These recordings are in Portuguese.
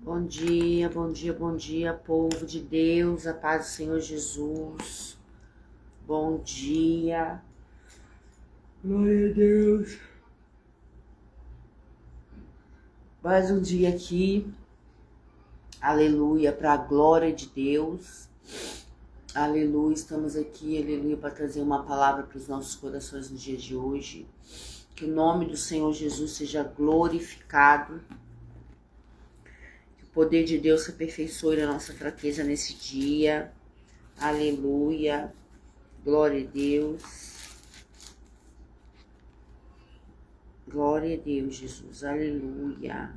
Bom dia, bom dia, bom dia, povo de Deus, a paz do Senhor Jesus. Bom dia. Glória a Deus. Mais um dia aqui. Aleluia, para a glória de Deus. Aleluia, estamos aqui, aleluia, para trazer uma palavra para os nossos corações no dia de hoje. Que o nome do Senhor Jesus seja glorificado. O poder de Deus se aperfeiçoe na nossa fraqueza nesse dia. Aleluia. Glória a Deus. Glória a Deus, Jesus. Aleluia.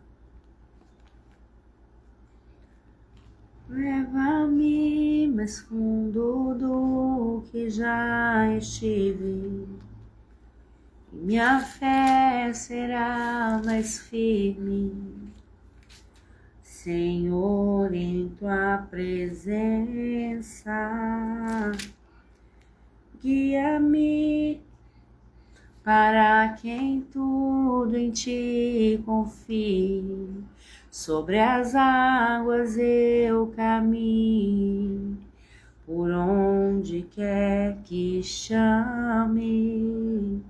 Leva-me mais fundo do que já estive, e minha fé será mais firme. Senhor, em tua presença, guia-me para quem tudo em ti confie. Sobre as águas eu caminho, por onde quer que chame.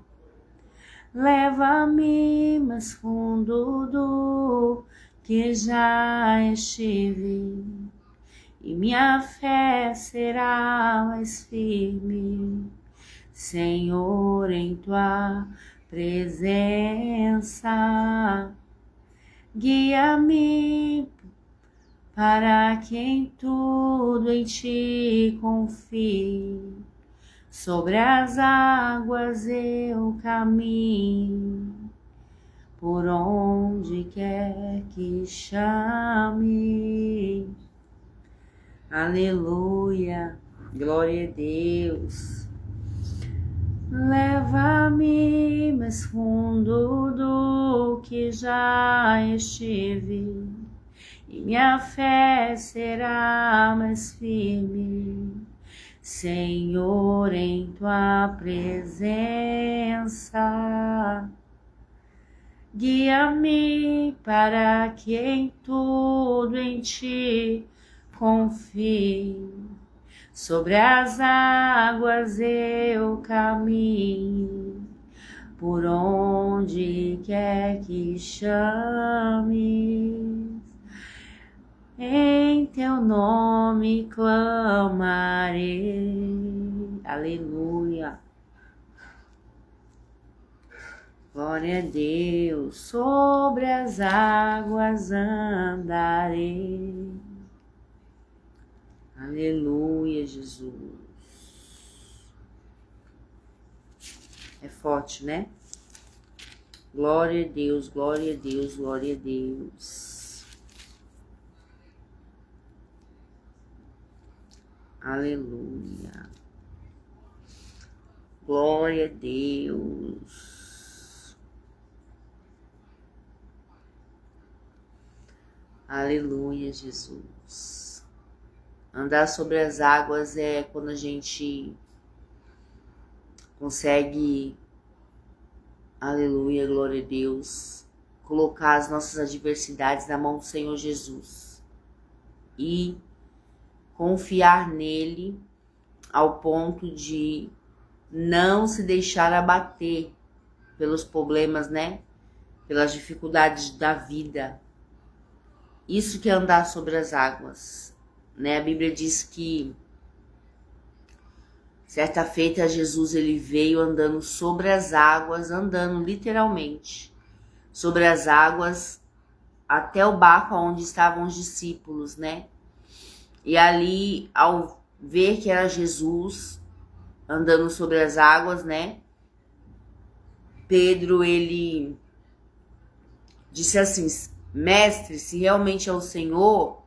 Leva-me mais fundo do que já estive, e minha fé será mais firme. Senhor, em tua presença, guia-me para quem tudo em ti confie. Sobre as águas eu caminho, por onde quer que chame. Aleluia, glória a Deus. Leva-me mais fundo do que já estive, e minha fé será mais firme. Senhor, em tua presença, guia-me para que em tudo em ti confie. Sobre as águas eu caminho, por onde quer que chame. Em teu nome clamarei. Aleluia. Glória a Deus. Sobre as águas andarei. Aleluia, Jesus. É forte, né? Glória a Deus, glória a Deus, glória a Deus. Aleluia. Glória a Deus. Aleluia, Jesus. Andar sobre as águas é quando a gente consegue, aleluia, glória a Deus, colocar as nossas adversidades na mão do Senhor Jesus e confiar nele ao ponto de não se deixar abater pelos problemas, né? Pelas dificuldades da vida. Isso que é andar sobre as águas, né? A Bíblia diz que certa feita Jesus ele veio andando sobre as águas, andando literalmente sobre as águas até o barco onde estavam os discípulos, né? E ali, ao ver que era Jesus andando sobre as águas, né? Pedro, ele disse assim: Mestre, se realmente é o Senhor,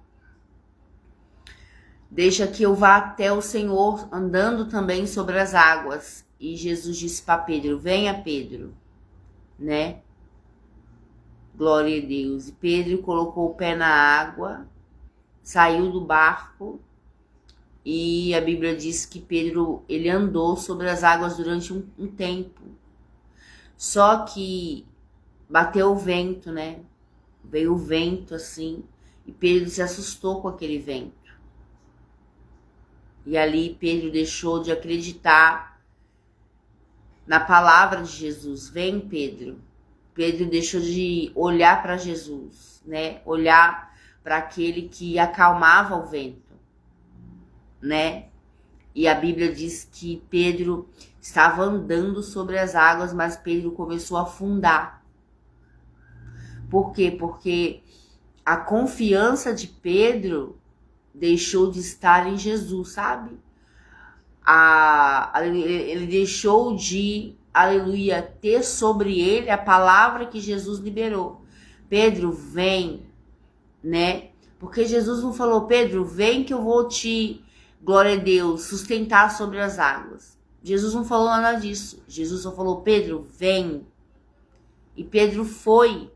deixa que eu vá até o Senhor andando também sobre as águas. E Jesus disse para Pedro: venha, Pedro, né? Glória a Deus. E Pedro colocou o pé na água, saiu do barco, e a Bíblia diz que Pedro, ele andou sobre as águas durante um tempo. Só que bateu o vento, né? Veio o vento assim, E Pedro se assustou com aquele vento. E ali Pedro deixou de acreditar na palavra de Jesus. Vem, Pedro. Pedro deixou de olhar para Jesus, né? Olhar para aquele que acalmava o vento, né? E a Bíblia diz que Pedro estava andando sobre as águas, mas Pedro começou a afundar. Por quê? Porque a confiança de Pedro deixou de estar em Jesus, sabe? Ele deixou de, aleluia, ter sobre ele a palavra que Jesus liberou. Pedro, vem, né? Porque Jesus não falou, Pedro, vem que eu vou te, glória a Deus, sustentar sobre as águas. Jesus não falou nada disso. Jesus só falou, Pedro, vem. E Pedro foi.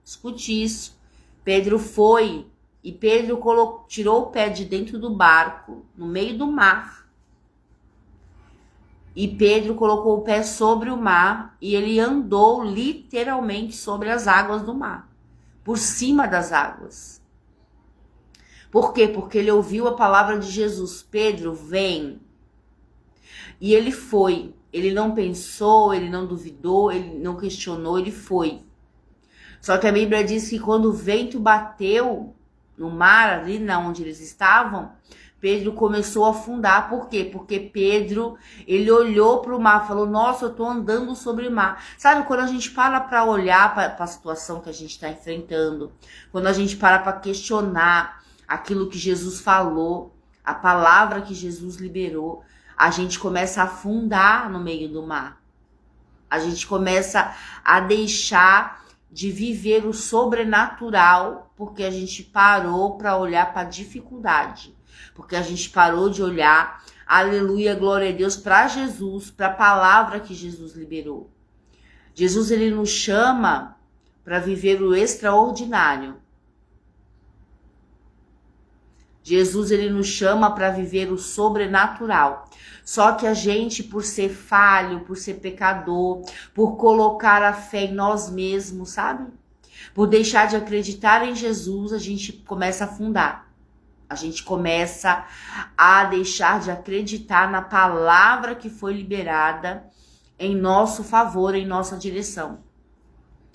Escute isso. Pedro foi. E Pedro tirou o pé de dentro do barco, no meio do mar. E Pedro colocou o pé sobre o mar e ele andou literalmente sobre as águas do mar, por cima das águas. Por quê? Porque ele ouviu a palavra de Jesus. Pedro, vem. E ele foi. Ele não pensou, ele não duvidou, ele não questionou, ele foi. Só que a Bíblia diz que quando o vento bateu no mar, ali onde eles estavam, Pedro começou a afundar. Por quê? Porque Pedro, ele olhou para o mar, falou, nossa, eu estou andando sobre o mar. Sabe, quando a gente para olhar para a situação que a gente está enfrentando, quando a gente para questionar aquilo que Jesus falou, a palavra que Jesus liberou, a gente começa a afundar no meio do mar. A gente começa a deixar de viver o sobrenatural, porque a gente parou para olhar para a dificuldade. Porque a gente parou de olhar, aleluia, glória a Deus, para Jesus, para a palavra que Jesus liberou. Jesus, ele nos chama para viver o extraordinário. Jesus, ele nos chama para viver o sobrenatural. Só que a gente, por ser falho, por ser pecador, por colocar a fé em nós mesmos, sabe? Por deixar de acreditar em Jesus, a gente começa a afundar. A gente começa a deixar de acreditar na palavra que foi liberada em nosso favor, em nossa direção.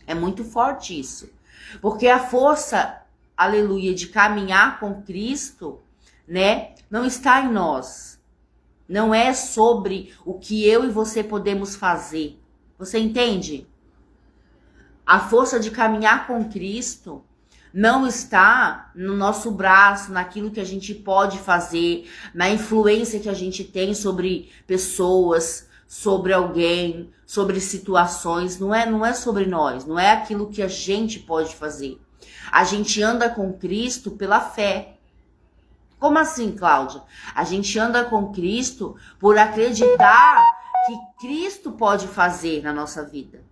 É muito forte isso. Porque a força, aleluia, de caminhar com Cristo, né, não está em nós. Não é sobre o que eu e você podemos fazer. Você entende? A força de caminhar com Cristo não está no nosso braço, naquilo que a gente pode fazer, na influência que a gente tem sobre pessoas, sobre alguém, sobre situações. Não é sobre nós, não é aquilo que a gente pode fazer. A gente anda com Cristo pela fé. Como assim, Cláudia? A gente anda com Cristo por acreditar que Cristo pode fazer na nossa vida.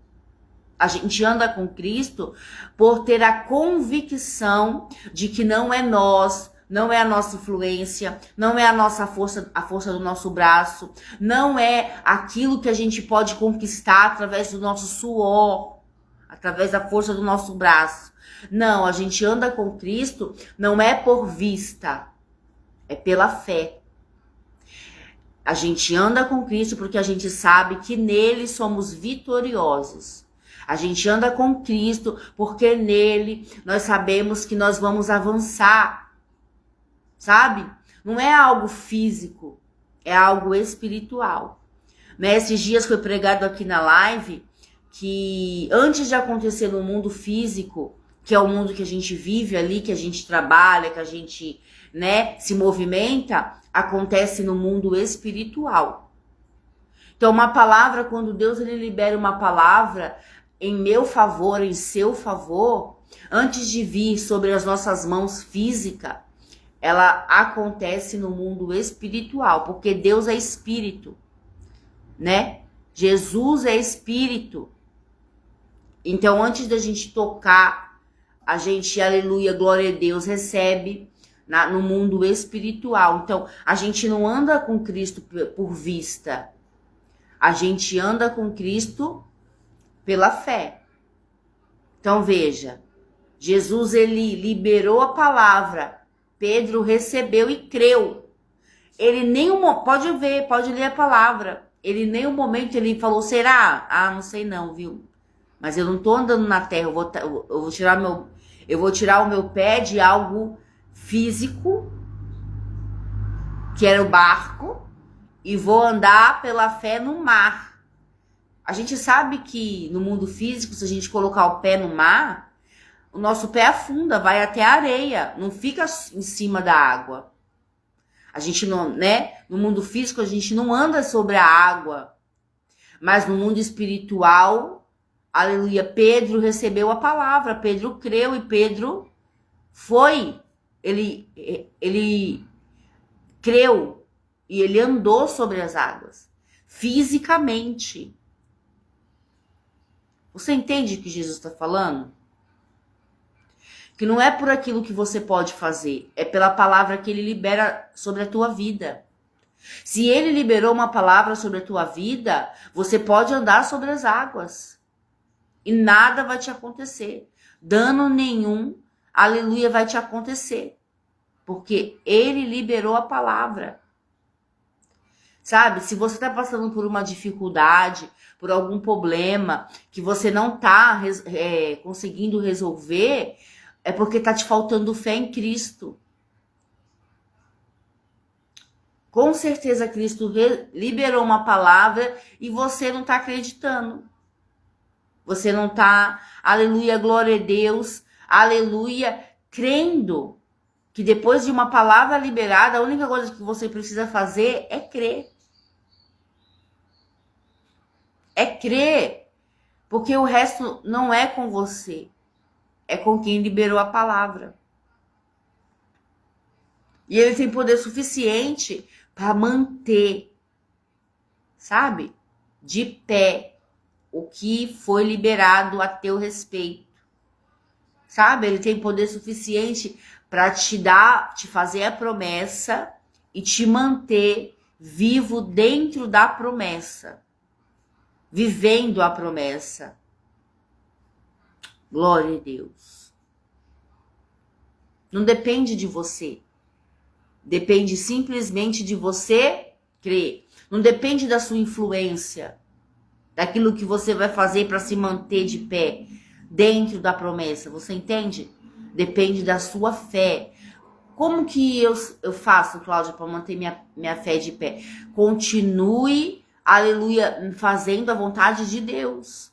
A gente anda com Cristo por ter a convicção de que não é nós, não é a nossa influência, não é a nossa força, a força do nosso braço, não é aquilo que a gente pode conquistar através do nosso suor, através da força do nosso braço. Não, a gente anda com Cristo não é por vista, é pela fé. A gente anda com Cristo porque a gente sabe que nele somos vitoriosos. A gente anda com Cristo porque nele nós sabemos que nós vamos avançar. Sabe? Não é algo físico, é algo espiritual. Né? Esses dias foi pregado aqui na live que antes de acontecer no mundo físico, que é o mundo que a gente vive ali, que a gente trabalha, que a gente, né, se movimenta, acontece no mundo espiritual. Então, uma palavra, quando Deus ele libera uma palavra em meu favor, em seu favor, antes de vir sobre as nossas mãos física, ela acontece no mundo espiritual, porque Deus é espírito, né? Jesus é espírito. Então, antes da gente tocar, a gente, aleluia, glória a Deus, recebe no mundo espiritual. Então, a gente não anda com Cristo por vista. A gente anda com Cristo pela fé. Então, veja, Jesus, ele liberou a palavra. Pedro recebeu e creu. Ele nenhum, pode ver, pode ler a palavra. Ele em nenhum momento ele falou, será? Ah, não sei não, viu? Mas eu não tô andando na terra, eu vou tirar o meu pé de algo físico, que era o barco, e vou andar pela fé no mar. A gente sabe que no mundo físico, se a gente colocar o pé no mar, o nosso pé afunda, vai até a areia, não fica em cima da água. A gente não, né? No mundo físico, a gente não anda sobre a água. Mas no mundo espiritual, aleluia, Pedro recebeu a palavra, Pedro creu e Pedro foi. Ele creu e ele andou sobre as águas, fisicamente. Você entende o que Jesus está falando? Que não é por aquilo que você pode fazer, é pela palavra que ele libera sobre a tua vida. Se ele liberou uma palavra sobre a tua vida, você pode andar sobre as águas. E nada vai te acontecer. Dano nenhum, aleluia, vai te acontecer. Porque ele liberou a palavra. Sabe, se você está passando por uma dificuldade, por algum problema que você não está conseguindo resolver, é porque está te faltando fé em Cristo. Com certeza Cristo liberou uma palavra e você não está acreditando. Você não está, aleluia, glória a Deus, aleluia, crendo que depois de uma palavra liberada, a única coisa que você precisa fazer é crer. É crer, porque o resto não é com você, é com quem liberou a palavra. E ele tem poder suficiente para manter, sabe, de pé o que foi liberado a teu respeito. Sabe, ele tem poder suficiente para te fazer a promessa e te manter vivo dentro da promessa. Vivendo a promessa. Glória a Deus. Não depende de você. Depende simplesmente de você crer. Não depende da sua influência. Daquilo que você vai fazer para se manter de pé dentro da promessa. Você entende? Depende da sua fé. Como que eu faço, Cláudia, para manter minha fé de pé? Continue, aleluia, fazendo a vontade de Deus.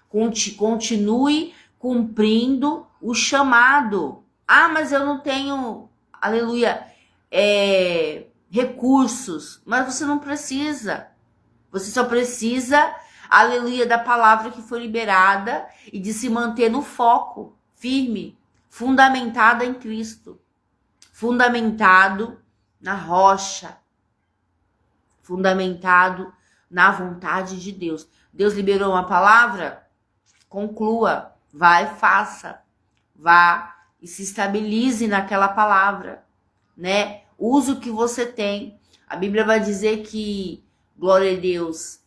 Continue cumprindo o chamado. Ah, mas eu não tenho, aleluia, recursos. Mas você não precisa. Você só precisa, aleluia, da palavra que foi liberada e de se manter no foco, firme, fundamentada em Cristo. Fundamentado na rocha. Fundamentado na vontade de Deus. Deus liberou uma palavra? Conclua, vá e faça, vá e se estabilize naquela palavra, né? Use o que você tem. A Bíblia vai dizer que, glória a Deus,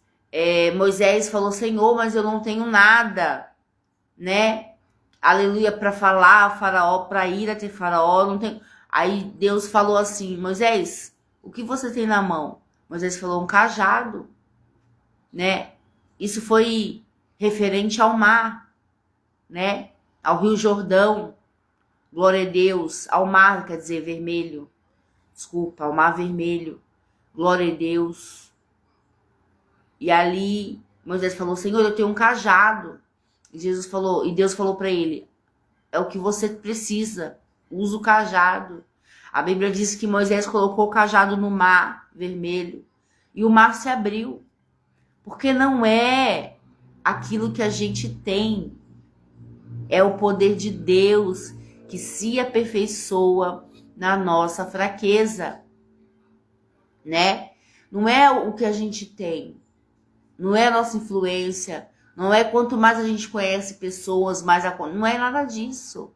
Moisés falou, Senhor, mas eu não tenho nada, né? Aleluia, para falar a Faraó, para ir até Faraó, não tenho. Aí Deus falou assim, Moisés, o que você tem na mão? Moisés falou, um cajado, né? Isso foi referente ao mar, né? Ao Rio Jordão, glória a Deus, ao mar, quer dizer, vermelho. Desculpa, ao mar vermelho, glória a Deus. E ali, Moisés falou, Senhor, eu tenho um cajado. E Deus falou para ele, é o que você precisa, usa o cajado. A Bíblia diz que Moisés colocou o cajado no mar vermelho e o mar se abriu. Porque não é aquilo que a gente tem, é o poder de Deus que se aperfeiçoa na nossa fraqueza, né? Não é o que a gente tem, não é a nossa influência, não é quanto mais a gente conhece pessoas, não é nada disso.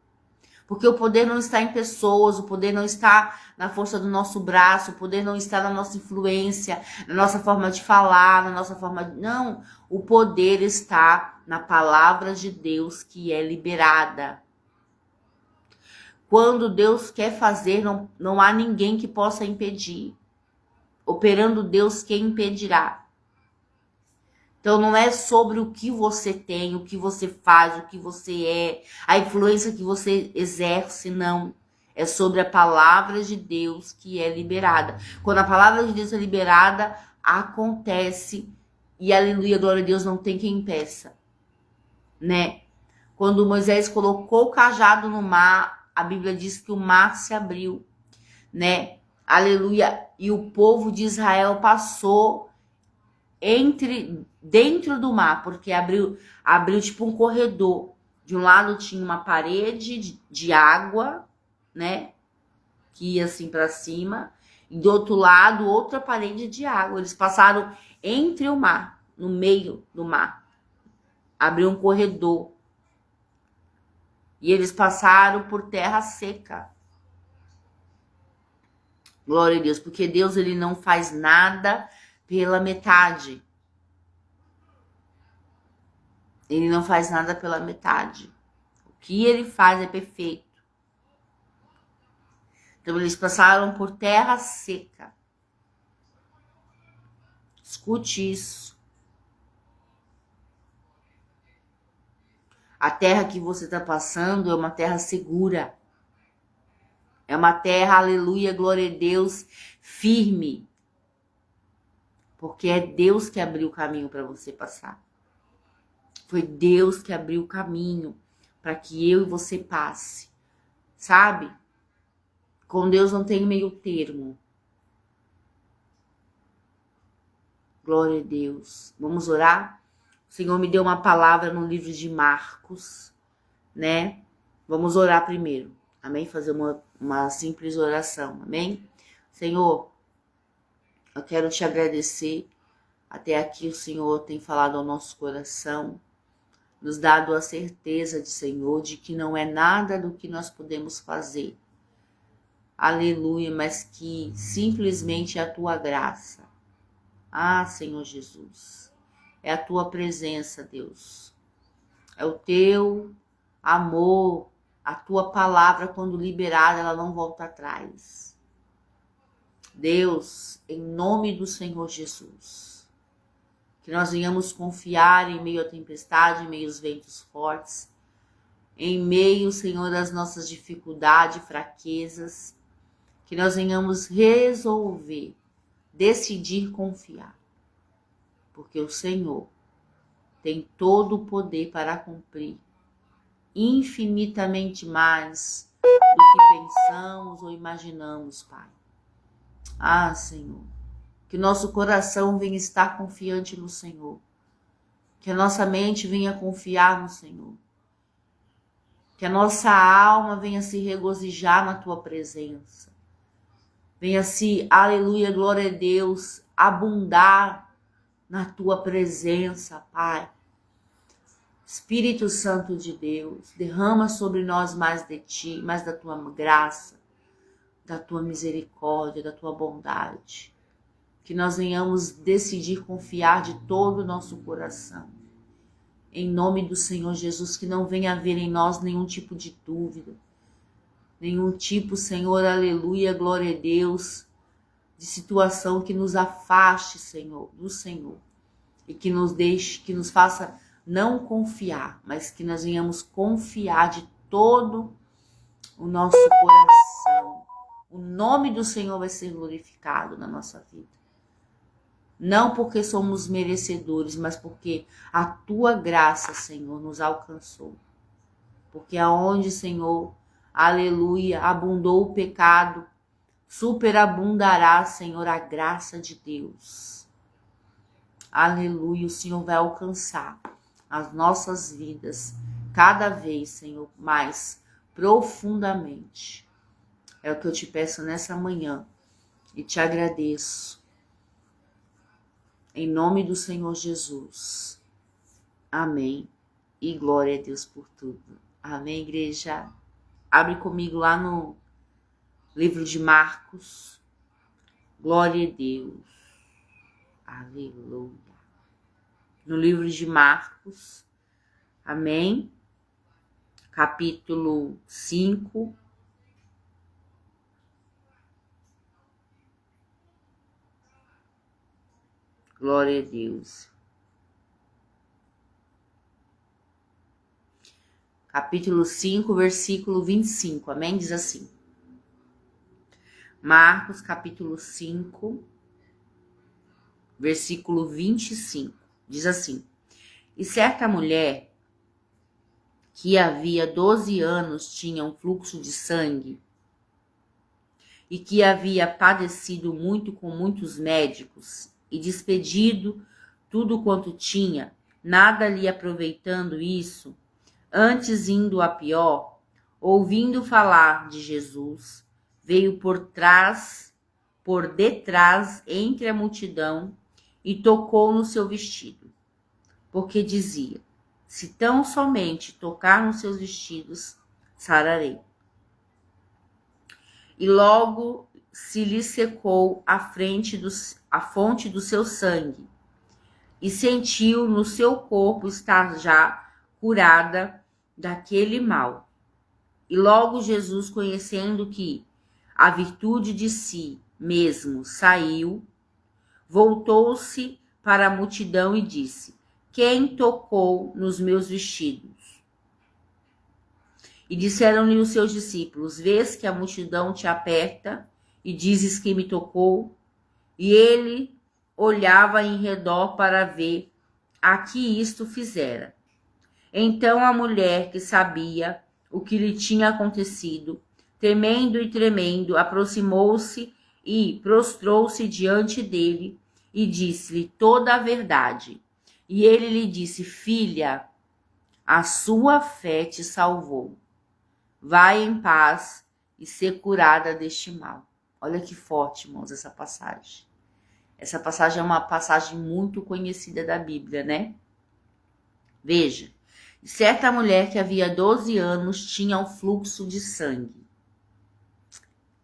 Porque o poder não está em pessoas, o poder não está na força do nosso braço, o poder não está na nossa influência, na nossa forma de falar, na nossa forma de... Não, o poder está na palavra de Deus que é liberada. Quando Deus quer fazer, não há ninguém que possa impedir. Operando Deus, quem impedirá? Então não é sobre o que você tem, o que você faz, o que você é, a influência que você exerce, não. É sobre a palavra de Deus que é liberada. Quando a palavra de Deus é liberada, acontece. E aleluia, glória a Deus, não tem quem impeça, né? Quando Moisés colocou o cajado no mar, a Bíblia diz que o mar se abriu, né? Aleluia. E o povo de Israel passou dentro do mar, porque abriu tipo um corredor. De um lado tinha uma parede de água, né? Que ia assim para cima, e do outro lado outra parede de água. Eles passaram entre o mar, no meio do mar. Abriu um corredor. E eles passaram por terra seca. Glória a Deus, porque Deus ele não faz nada pela metade. Ele não faz nada pela metade. O que ele faz é perfeito. Então eles passaram por terra seca. Escute isso. A terra que você está passando é uma terra segura. É uma terra, aleluia, glória a Deus, firme. Porque é Deus que abriu o caminho para você passar. Foi Deus que abriu o caminho para que eu e você passe. Sabe? Com Deus não tem meio termo. Glória a Deus. Vamos orar? O Senhor me deu uma palavra no livro de Marcos, né? Vamos orar primeiro. Amém? Fazer uma simples oração. Amém? Senhor, eu quero te agradecer. Até aqui o Senhor tem falado ao nosso coração, nos dado a certeza de Senhor, de que não é nada do que nós podemos fazer. Aleluia, mas que simplesmente é a tua graça. Ah, Senhor Jesus, é a tua presença, Deus. É o teu amor, a tua palavra, quando liberada, ela não volta atrás. Deus, em nome do Senhor Jesus, que nós venhamos confiar em meio à tempestade, em meio aos ventos fortes, em meio, Senhor, das nossas dificuldades e fraquezas, que nós venhamos resolver, decidir confiar, porque o Senhor tem todo o poder para cumprir infinitamente mais do que pensamos ou imaginamos, Pai. Ah, Senhor, que nosso coração venha estar confiante no Senhor, que a nossa mente venha confiar no Senhor, que a nossa alma venha se regozijar na tua presença, venha se, aleluia, glória a Deus, abundar na tua presença, Pai. Espírito Santo de Deus, derrama sobre nós mais de ti, mais da tua graça, da tua misericórdia, da tua bondade. Que nós venhamos decidir confiar de todo o nosso coração. Em nome do Senhor Jesus, que não venha haver em nós nenhum tipo de dúvida, nenhum tipo, Senhor, aleluia, glória a Deus, de situação que nos afaste, Senhor, do Senhor. E que nos deixe, que nos faça não confiar, mas que nós venhamos confiar de todo o nosso coração. O nome do Senhor vai ser glorificado na nossa vida. Não porque somos merecedores, mas porque a tua graça, Senhor, nos alcançou. Porque aonde, Senhor, aleluia, abundou o pecado, superabundará, Senhor, a graça de Deus. Aleluia, o Senhor vai alcançar as nossas vidas cada vez, Senhor, mais profundamente. É o que eu te peço nessa manhã e te agradeço. Em nome do Senhor Jesus. Amém. E glória a Deus por tudo. Amém, igreja? Abre comigo lá no livro de Marcos. Glória a Deus. Aleluia. No livro de Marcos. Amém. Capítulo 5. Glória a Deus. Capítulo 5, versículo 25. Amém? Diz assim. Marcos, capítulo 5, versículo 25. Diz assim. E certa mulher que havia 12 anos tinha um fluxo de sangue e que havia padecido muito com muitos médicos e despedido tudo quanto tinha, nada lhe aproveitando isso, antes indo a pior, ouvindo falar de Jesus, veio por detrás, entre a multidão, e tocou no seu vestido, porque dizia, se tão somente tocar nos seus vestidos, sararei. E logo se lhe secou a fonte do seu sangue, e sentiu no seu corpo estar já curada daquele mal. E logo Jesus, conhecendo que a virtude de si mesmo saiu, voltou-se para a multidão e disse, quem tocou nos meus vestidos? E disseram-lhe os seus discípulos, vês que a multidão te aperta e dizes que me tocou? E ele olhava em redor para ver a que isto fizera. Então a mulher que sabia o que lhe tinha acontecido, temendo e tremendo, aproximou-se e prostrou-se diante dele e disse-lhe toda a verdade. E ele lhe disse, filha, a sua fé te salvou. Vai em paz e ser curada deste mal. Olha que forte, irmãos, essa passagem. Essa passagem é uma passagem muito conhecida da Bíblia, né? Veja, certa mulher que havia 12 anos tinha um fluxo de sangue.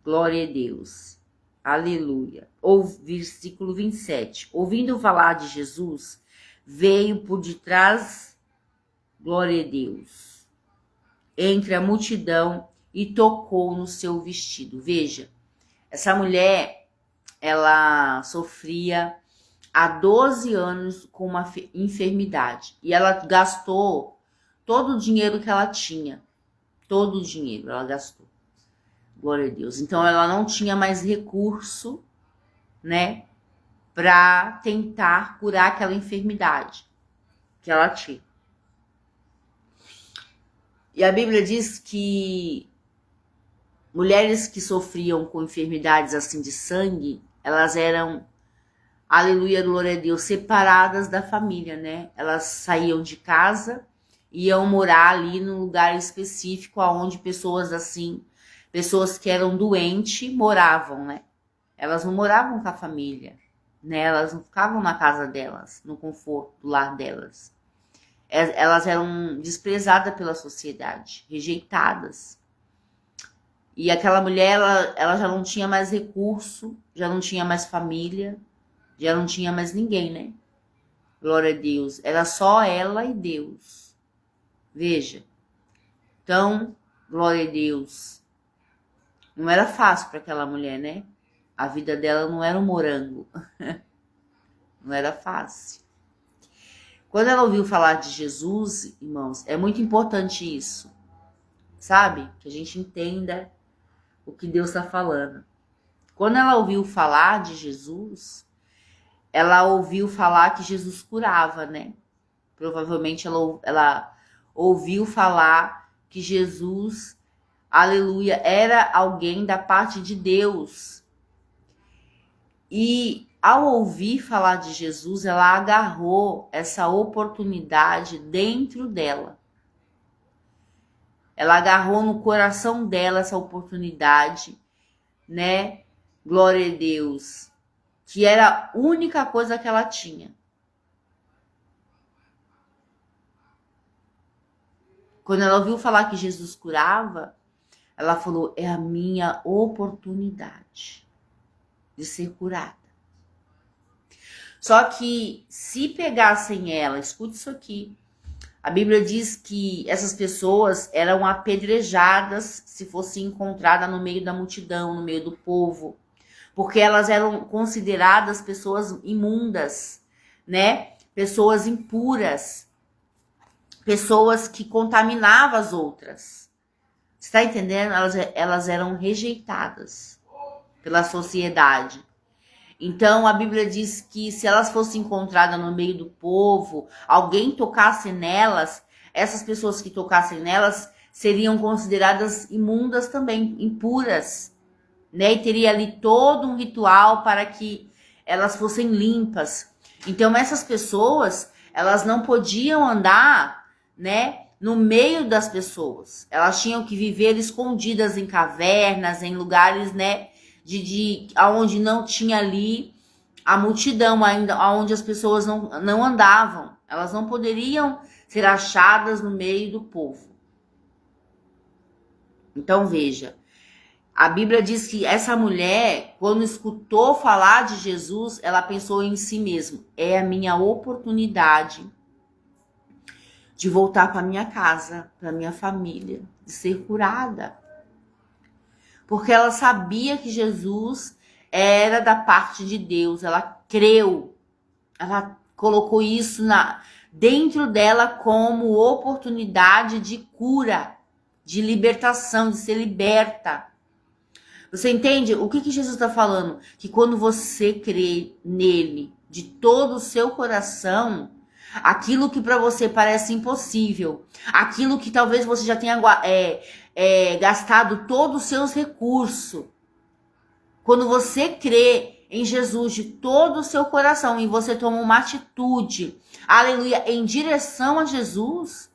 Glória a Deus. Aleluia. Versículo 27. Ouvindo falar de Jesus, veio por detrás, glória a Deus, entre a multidão e tocou no seu vestido. Veja, essa mulher, ela sofria há 12 anos com uma enfermidade. E ela gastou todo o dinheiro que ela tinha. Todo o dinheiro ela gastou. Glória a Deus. Então ela não tinha mais recurso, né, para tentar curar aquela enfermidade que ela tinha. E a Bíblia diz que mulheres que sofriam com enfermidades assim de sangue, elas eram, aleluia, glória a Deus, separadas da família, né? Elas saíam de casa e iam morar ali num lugar específico onde pessoas assim, pessoas que eram doentes moravam, né? Elas não moravam com a família, né? Elas não ficavam na casa delas, no conforto do lar delas. Elas eram desprezadas pela sociedade, rejeitadas. E aquela mulher, ela já não tinha mais recurso, já não tinha mais família, já não tinha mais ninguém, né? Glória a Deus. Era só ela e Deus. Veja. Então, glória a Deus. Não era fácil para aquela mulher, né? A vida dela não era um morango. Não era fácil. Quando ela ouviu falar de Jesus, irmãos, é muito importante isso. Sabe? Que a gente entenda o que Deus está falando. Quando ela ouviu falar de Jesus, ela ouviu falar que Jesus curava, né? Provavelmente ela ouviu falar que Jesus, aleluia, era alguém da parte de Deus. E ao ouvir falar de Jesus, ela agarrou essa oportunidade dentro dela. Ela agarrou no coração dela essa oportunidade, né? Glória a Deus. Que era a única coisa que ela tinha. Quando ela ouviu falar que Jesus curava, ela falou, é a minha oportunidade de ser curada. Só que se pegassem ela, escute isso aqui, a Bíblia diz que essas pessoas eram apedrejadas se fossem encontradas no meio da multidão, no meio do povo, porque elas eram consideradas pessoas imundas, né? Pessoas impuras, pessoas que contaminavam as outras. Você está entendendo? Elas eram rejeitadas pela sociedade. Então a Bíblia diz que se elas fossem encontradas no meio do povo, alguém tocasse nelas, essas pessoas que tocassem nelas seriam consideradas imundas também, impuras, né? E teria ali todo um ritual para que elas fossem limpas. Então essas pessoas, elas não podiam andar, né, no meio das pessoas. Elas tinham que viver escondidas em cavernas, em lugares, né, onde não tinha ali a multidão ainda, onde as pessoas não andavam. Elas não poderiam ser achadas no meio do povo. Então veja, a Bíblia diz que essa mulher, quando escutou falar de Jesus, ela pensou em si mesma: é a minha oportunidade de voltar para minha casa, para minha família, de ser curada. Porque ela sabia que Jesus era da parte de Deus, ela creu, ela colocou isso dentro dela como oportunidade de cura, de libertação, de ser liberta. Você entende? O que Jesus está falando? Que quando você crê nele de todo o seu coração, aquilo que para você parece impossível, aquilo que talvez você já tenha gastado todos os seus recursos, quando você crê em Jesus de todo o seu coração e você toma uma atitude, aleluia, em direção a Jesus,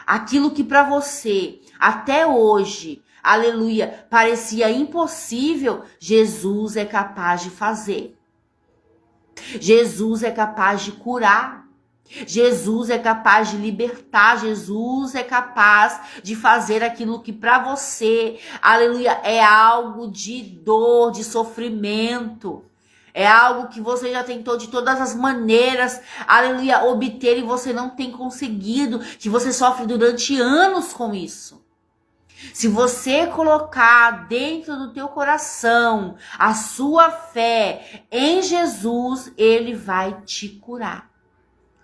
aquilo que para você até hoje, aleluia, parecia impossível, Jesus é capaz de fazer. Jesus é capaz de curar. Jesus é capaz de libertar. Jesus é capaz de fazer aquilo que para você, aleluia, é algo de dor, de sofrimento. É algo que você já tentou de todas as maneiras, aleluia, obter e você não tem conseguido, que você sofre durante anos com isso. Se você colocar dentro do teu coração a sua fé em Jesus, ele vai te curar.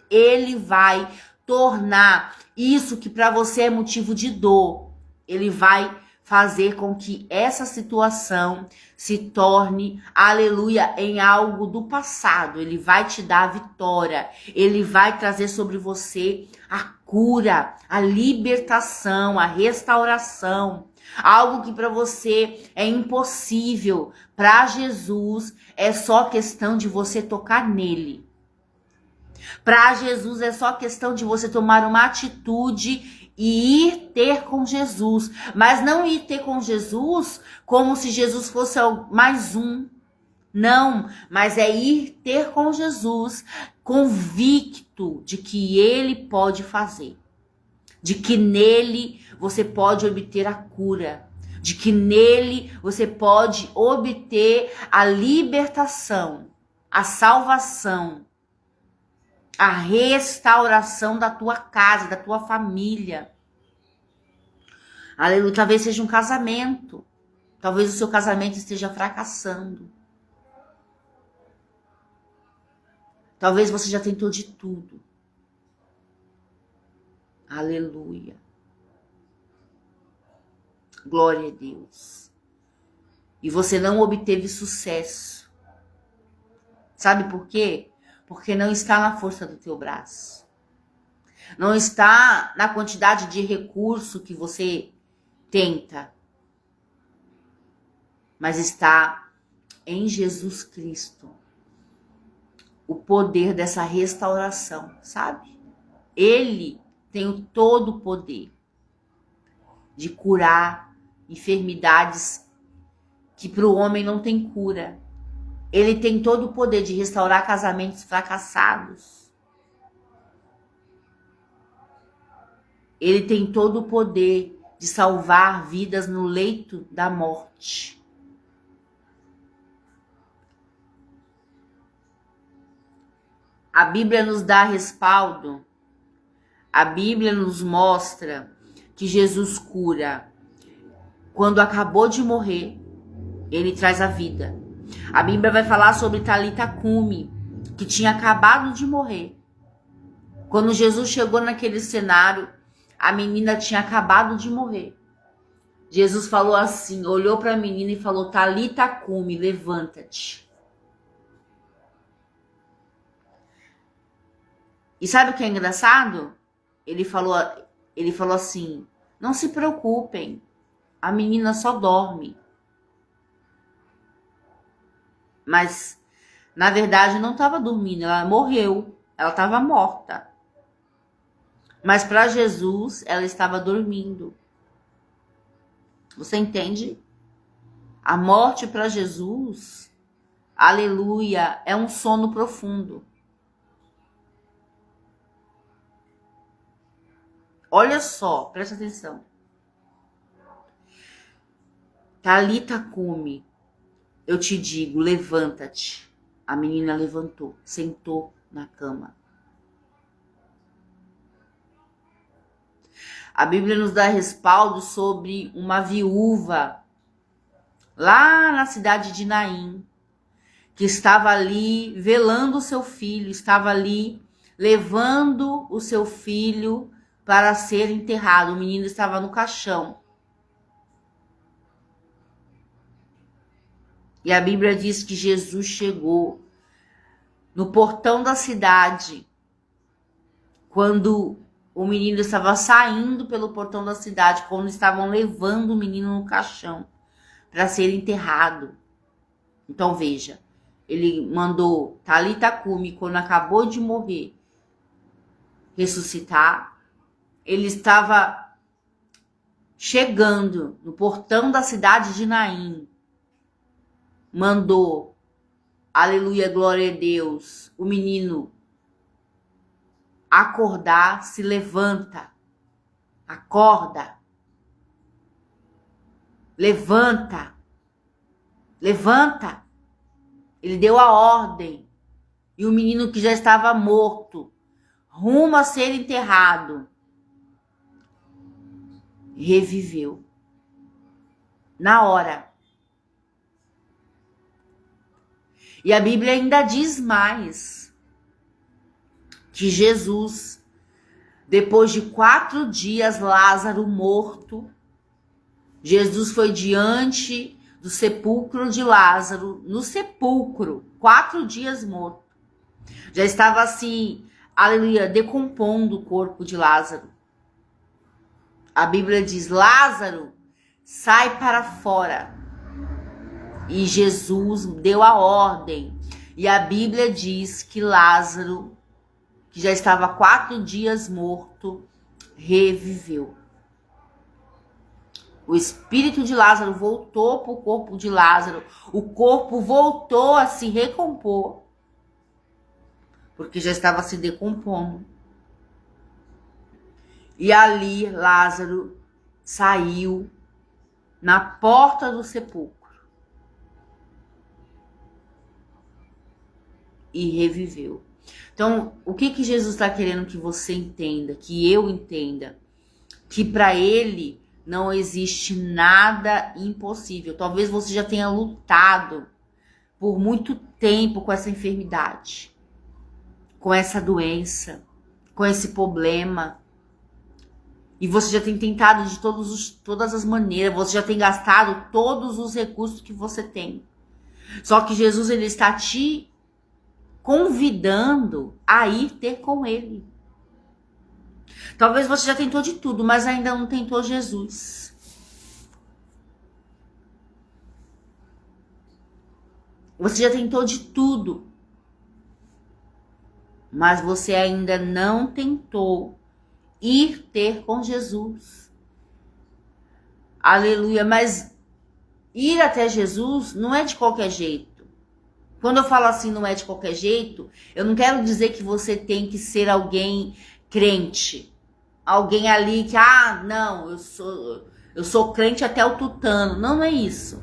Ele vai tornar isso que para você é motivo de dor, ele vai fazer com que essa situação se torne, aleluia, em algo do passado. Ele vai te dar a vitória, ele vai trazer sobre você a cura, a libertação, a restauração. Algo que para você é impossível, para Jesus é só questão de você tocar nele. Para Jesus é só questão de você tomar uma atitude e ir ter com Jesus. Mas não ir ter com Jesus como se Jesus fosse mais um. Não, mas é ir ter com Jesus convicto de que ele pode fazer. De que nele você pode obter a cura. De que nele você pode obter a libertação, a salvação, a restauração da tua casa, da tua família. Aleluia. Talvez seja um casamento. Talvez o seu casamento esteja fracassando. Talvez você já tentou de tudo. Aleluia. Glória a Deus. E você não obteve sucesso. Sabe por quê? Porque não está na força do teu braço. Não está na quantidade de recurso que você tenta. Mas está em Jesus Cristo. O poder dessa restauração, sabe? Ele tem todo o poder de curar enfermidades que para o homem não tem cura. Ele tem todo o poder de restaurar casamentos fracassados. Ele tem todo o poder de salvar vidas no leito da morte. A Bíblia nos dá respaldo. A Bíblia nos mostra que Jesus cura. Quando acabou de morrer, ele traz a vida. A Bíblia vai falar sobre Talita Cumi, que tinha acabado de morrer. Quando Jesus chegou naquele cenário, a menina tinha acabado de morrer. Jesus falou assim, olhou para a menina e falou: Talita cumi, levanta-te. E sabe o que é engraçado? Ele falou assim: não se preocupem, a menina só dorme. Mas, na verdade, não estava dormindo, ela morreu, ela estava morta. Mas para Jesus, ela estava dormindo. Você entende? A morte para Jesus, aleluia, é um sono profundo. Olha só, presta atenção. Talita cumi, eu te digo, levanta-te. A menina levantou, sentou na cama. A Bíblia nos dá respaldo sobre uma viúva lá na cidade de Naim, que estava ali velando o seu filho, estava ali levando o seu filho para ser enterrado. O menino estava no caixão. E a Bíblia diz que Jesus chegou no portão da cidade, quando o menino estava saindo pelo portão da cidade, quando estavam levando o menino no caixão para ser enterrado. Então veja, ele mandou Talita cumi, quando acabou de morrer, ressuscitar. Ele estava chegando no portão da cidade de Naim. Mandou, aleluia, glória a Deus, o menino acordar, se levanta, acorda, levanta, levanta. Ele deu a ordem, e o menino que já estava morto, rumo a ser enterrado, reviveu, na hora. E a Bíblia ainda diz mais, que Jesus, depois de 4 dias, Lázaro morto, Jesus foi diante do sepulcro de Lázaro, no sepulcro, 4 dias morto. Já estava assim, aleluia, decompondo o corpo de Lázaro. A Bíblia diz: Lázaro, sai para fora. E Jesus deu a ordem. E a Bíblia diz que Lázaro, que já estava 4 dias morto, reviveu. O espírito de Lázaro voltou para o corpo de Lázaro. O corpo voltou a se recompor, porque já estava se decompondo. E ali Lázaro saiu na porta do sepulcro e reviveu. Então, o que Jesus está querendo que você entenda, que eu entenda? Que para ele não existe nada impossível. Talvez você já tenha lutado por muito tempo com essa enfermidade, com essa doença, com esse problema. E você já tem tentado de todas as maneiras, você já tem gastado todos os recursos que você tem. Só que Jesus, ele está te convidando a ir ter com ele. Talvez você já tentou de tudo, mas ainda não tentou Jesus. Você já tentou de tudo, mas você ainda não tentou ir ter com Jesus. Aleluia, mas ir até Jesus não é de qualquer jeito. Quando eu falo assim, não é de qualquer jeito, eu não quero dizer que você tem que ser alguém crente. Alguém ali que, não, eu sou crente até o tutano. Não, não é isso.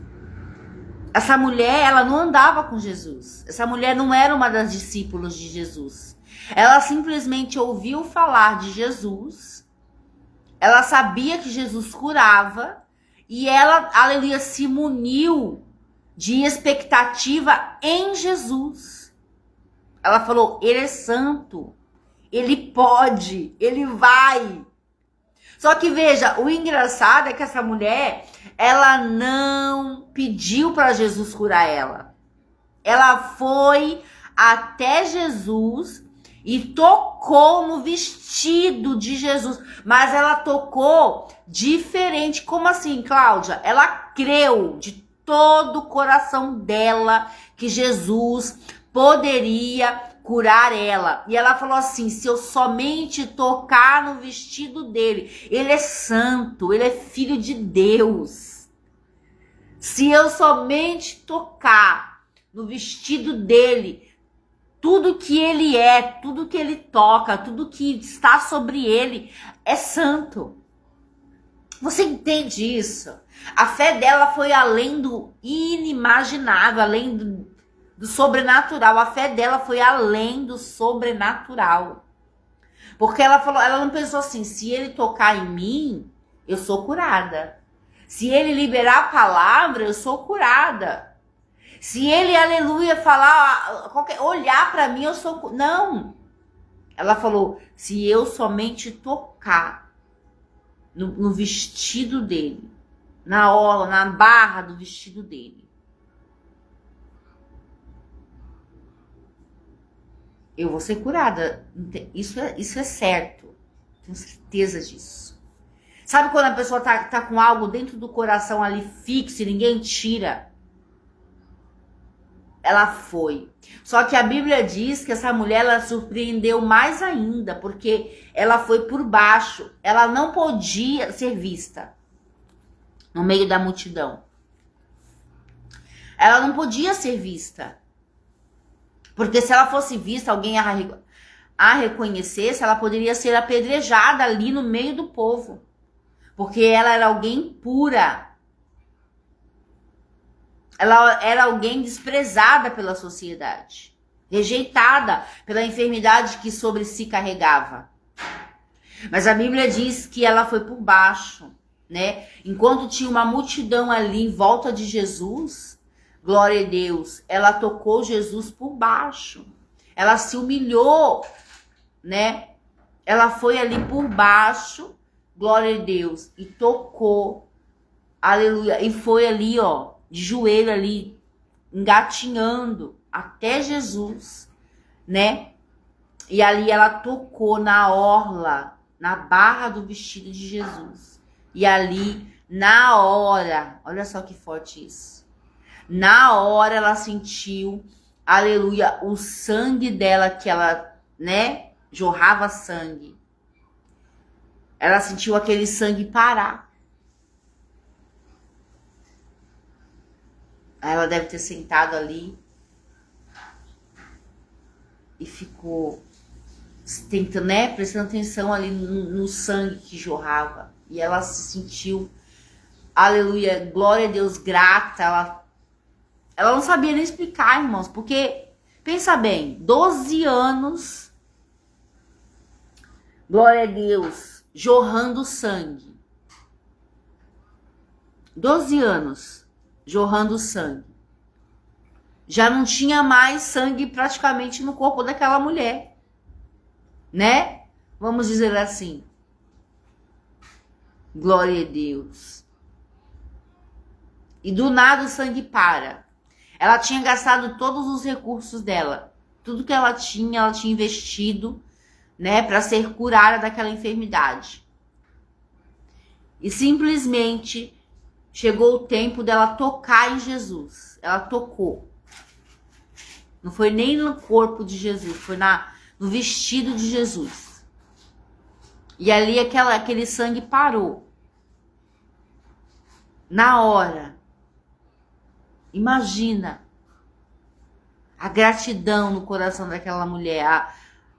Essa mulher, ela não andava com Jesus. Essa mulher não era uma das discípulas de Jesus. Ela simplesmente ouviu falar de Jesus. Ela sabia que Jesus curava. E ela, aleluia, se muniu de expectativa em Jesus. Ela falou, ele é santo, ele pode, ele vai. Só que veja, o engraçado é que essa mulher, ela não pediu para Jesus curar ela. Ela foi até Jesus e tocou no vestido de Jesus. Mas ela tocou diferente. Como assim, Cláudia? Ela creu de todo o coração dela que Jesus poderia curar ela. E ela falou assim, se eu somente tocar no vestido dele, ele é santo, ele é filho de Deus. Se eu somente tocar no vestido dele, tudo que ele é, tudo que ele toca, tudo que está sobre ele é santo. Você entende isso? A fé dela foi além do inimaginável, além do sobrenatural. A fé dela foi além do sobrenatural. Porque ela falou, ela não pensou assim, se ele tocar em mim, eu sou curada. Se ele liberar a palavra, eu sou curada. Se ele, aleluia, falar, olhar para mim, eu sou... Não. Ela falou, se eu somente tocar no vestido dele, na orla, na barra do vestido dele, eu vou ser curada. Isso é certo. Tenho certeza disso. Sabe quando a pessoa tá com algo dentro do coração ali fixo e ninguém tira? Ela foi. Só que a Bíblia diz que essa mulher, ela surpreendeu mais ainda, porque ela foi por baixo. Ela não podia ser vista no meio da multidão. Ela não podia ser vista. Porque se ela fosse vista, alguém a reconhecesse, ela poderia ser apedrejada ali no meio do povo. Porque ela era alguém pura. Ela era alguém desprezada pela sociedade, rejeitada pela enfermidade que sobre si carregava. Mas a Bíblia diz que ela foi por baixo, né? Enquanto tinha uma multidão ali em volta de Jesus, glória a Deus, ela tocou Jesus por baixo. Ela se humilhou, né? Ela foi ali por baixo, glória a Deus, e tocou, aleluia, e foi ali, ó, de joelho ali, engatinhando até Jesus, né? E ali ela tocou na orla, na barra do vestido de Jesus. E ali, na hora, olha só que forte isso. Na hora ela sentiu, aleluia, o sangue dela que ela, né, jorrava sangue. Ela sentiu aquele sangue parar. Ela deve ter sentado ali e ficou tentando, né, prestando atenção ali no sangue que jorrava. E ela se sentiu, aleluia, glória a Deus, grata. Ela não sabia nem explicar, irmãos, porque, pensa bem, 12 anos, glória a Deus, jorrando sangue. 12 anos. Jorrando sangue. Já não tinha mais sangue praticamente no corpo daquela mulher, né? Vamos dizer assim. Glória a Deus. E do nada o sangue para. Ela tinha gastado todos os recursos dela. Tudo que ela tinha investido, né, para ser curada daquela enfermidade. E simplesmente chegou o tempo dela tocar em Jesus. Ela tocou. Não foi nem no corpo de Jesus, foi no vestido de Jesus. E ali aquele sangue parou. Na hora. Imagina a gratidão no coração daquela mulher.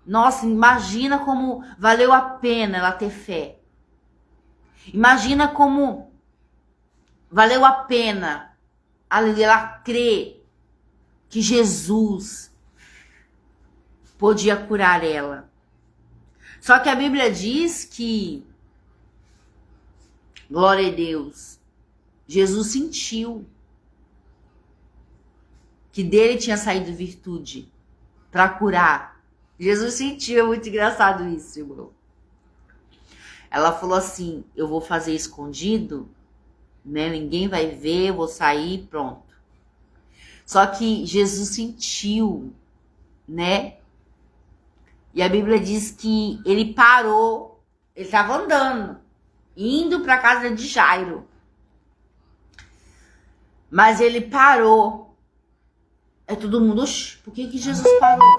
Nossa, imagina como valeu a pena ela ter fé. Imagina como valeu a pena ela crer que Jesus podia curar ela. Só que a Bíblia diz que, glória a Deus, Jesus sentiu que dele tinha saído virtude. para curar. Jesus sentiu, é muito engraçado isso, irmão. Ela falou assim, eu vou fazer escondido, né? Ninguém vai ver, eu vou sair, pronto. Só que Jesus sentiu, né? E a Bíblia diz que ele parou, ele estava andando, indo para a casa de Jairo. Mas ele parou. É todo mundo, por que Jesus parou?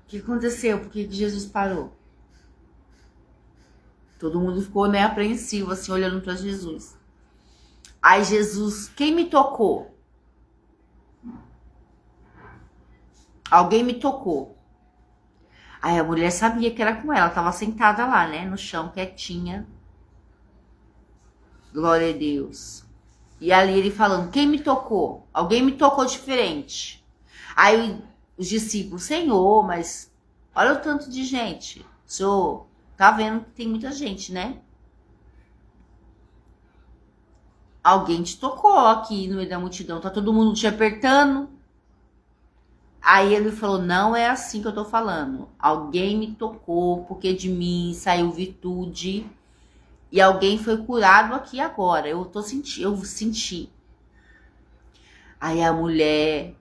O que aconteceu? Por que Jesus parou? Todo mundo ficou, né, apreensivo, assim, olhando para Jesus. Aí Jesus, quem me tocou? Alguém me tocou. Aí a mulher sabia que era com ela, tava sentada lá, né, no chão, quietinha. Glória a Deus. E ali ele falando, quem me tocou? Alguém me tocou diferente. Aí os discípulos, Senhor, mas olha o tanto de gente. O Senhor tá vendo que tem muita gente, né? Alguém te tocou aqui no meio da multidão, tá todo mundo te apertando. Aí ele falou, não é assim que eu tô falando. Alguém me tocou, porque de mim saiu virtude. E alguém foi curado aqui agora. Eu senti. Aí a mulher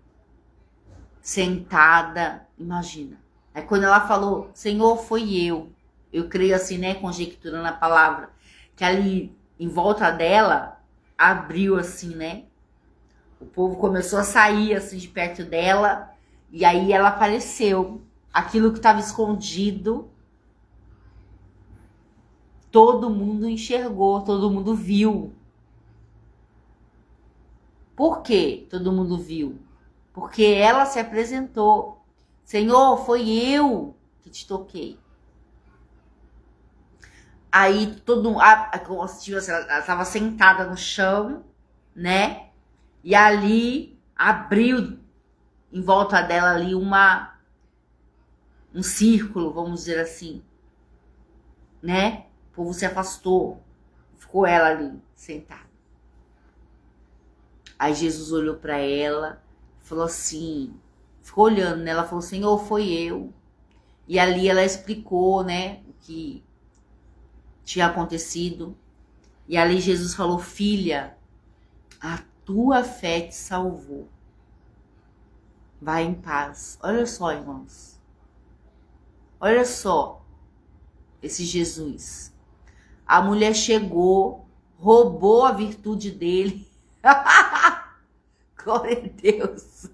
sentada, imagina. Aí quando ela falou, Senhor, foi eu. Eu creio assim, né, conjecturando a palavra, que ali em volta dela abriu assim, né? O povo começou a sair assim de perto dela. E aí ela apareceu. Aquilo que estava escondido, todo mundo enxergou, todo mundo viu. Por quê? Todo mundo viu. Porque ela se apresentou. Senhor, foi eu que te toquei. Aí todo mundo, ela estava sentada no chão, né? E ali abriu em volta dela ali um círculo, vamos dizer assim, né? O povo se afastou, ficou ela ali sentada. Aí Jesus olhou para ela, falou assim, ficou olhando, né? Ela falou, Senhor, foi eu. E ali ela explicou, né, o que tinha acontecido. E ali Jesus falou, filha, a tua fé te salvou. Vai em paz. Olha só, irmãos. Olha só esse Jesus. A mulher chegou, roubou a virtude dele. Glória a Deus.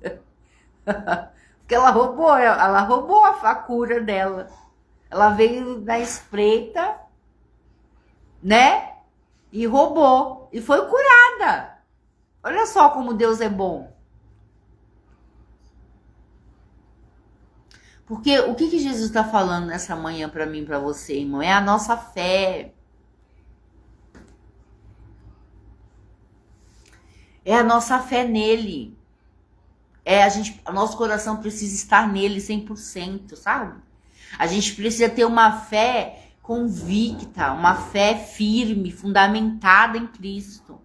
Porque ela roubou a cura dela. Ela veio na espreita, né? E roubou. E foi curada. Olha só como Deus é bom. Porque o que Jesus está falando nessa manhã para mim, para você, irmão? É a nossa fé. É a nossa fé nele. O nosso coração precisa estar nele 100%, sabe? A gente precisa ter uma fé convicta, uma fé firme, fundamentada em Cristo.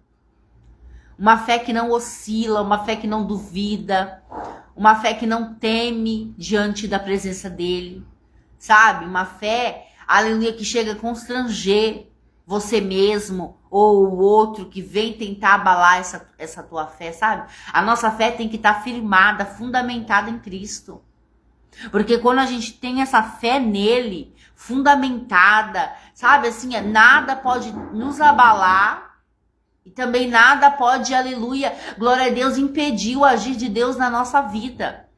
Uma fé que não oscila, uma fé que não duvida, uma fé que não teme diante da presença dele, sabe? Uma fé, aleluia, que chega a constranger você mesmo ou o outro que vem tentar abalar essa tua fé, sabe? A nossa fé tem que estar firmada, fundamentada em Cristo. Porque quando a gente tem essa fé nele, fundamentada, sabe, assim, nada pode nos abalar. E também nada pode, aleluia, glória a Deus, impedir o agir de Deus na nossa vida.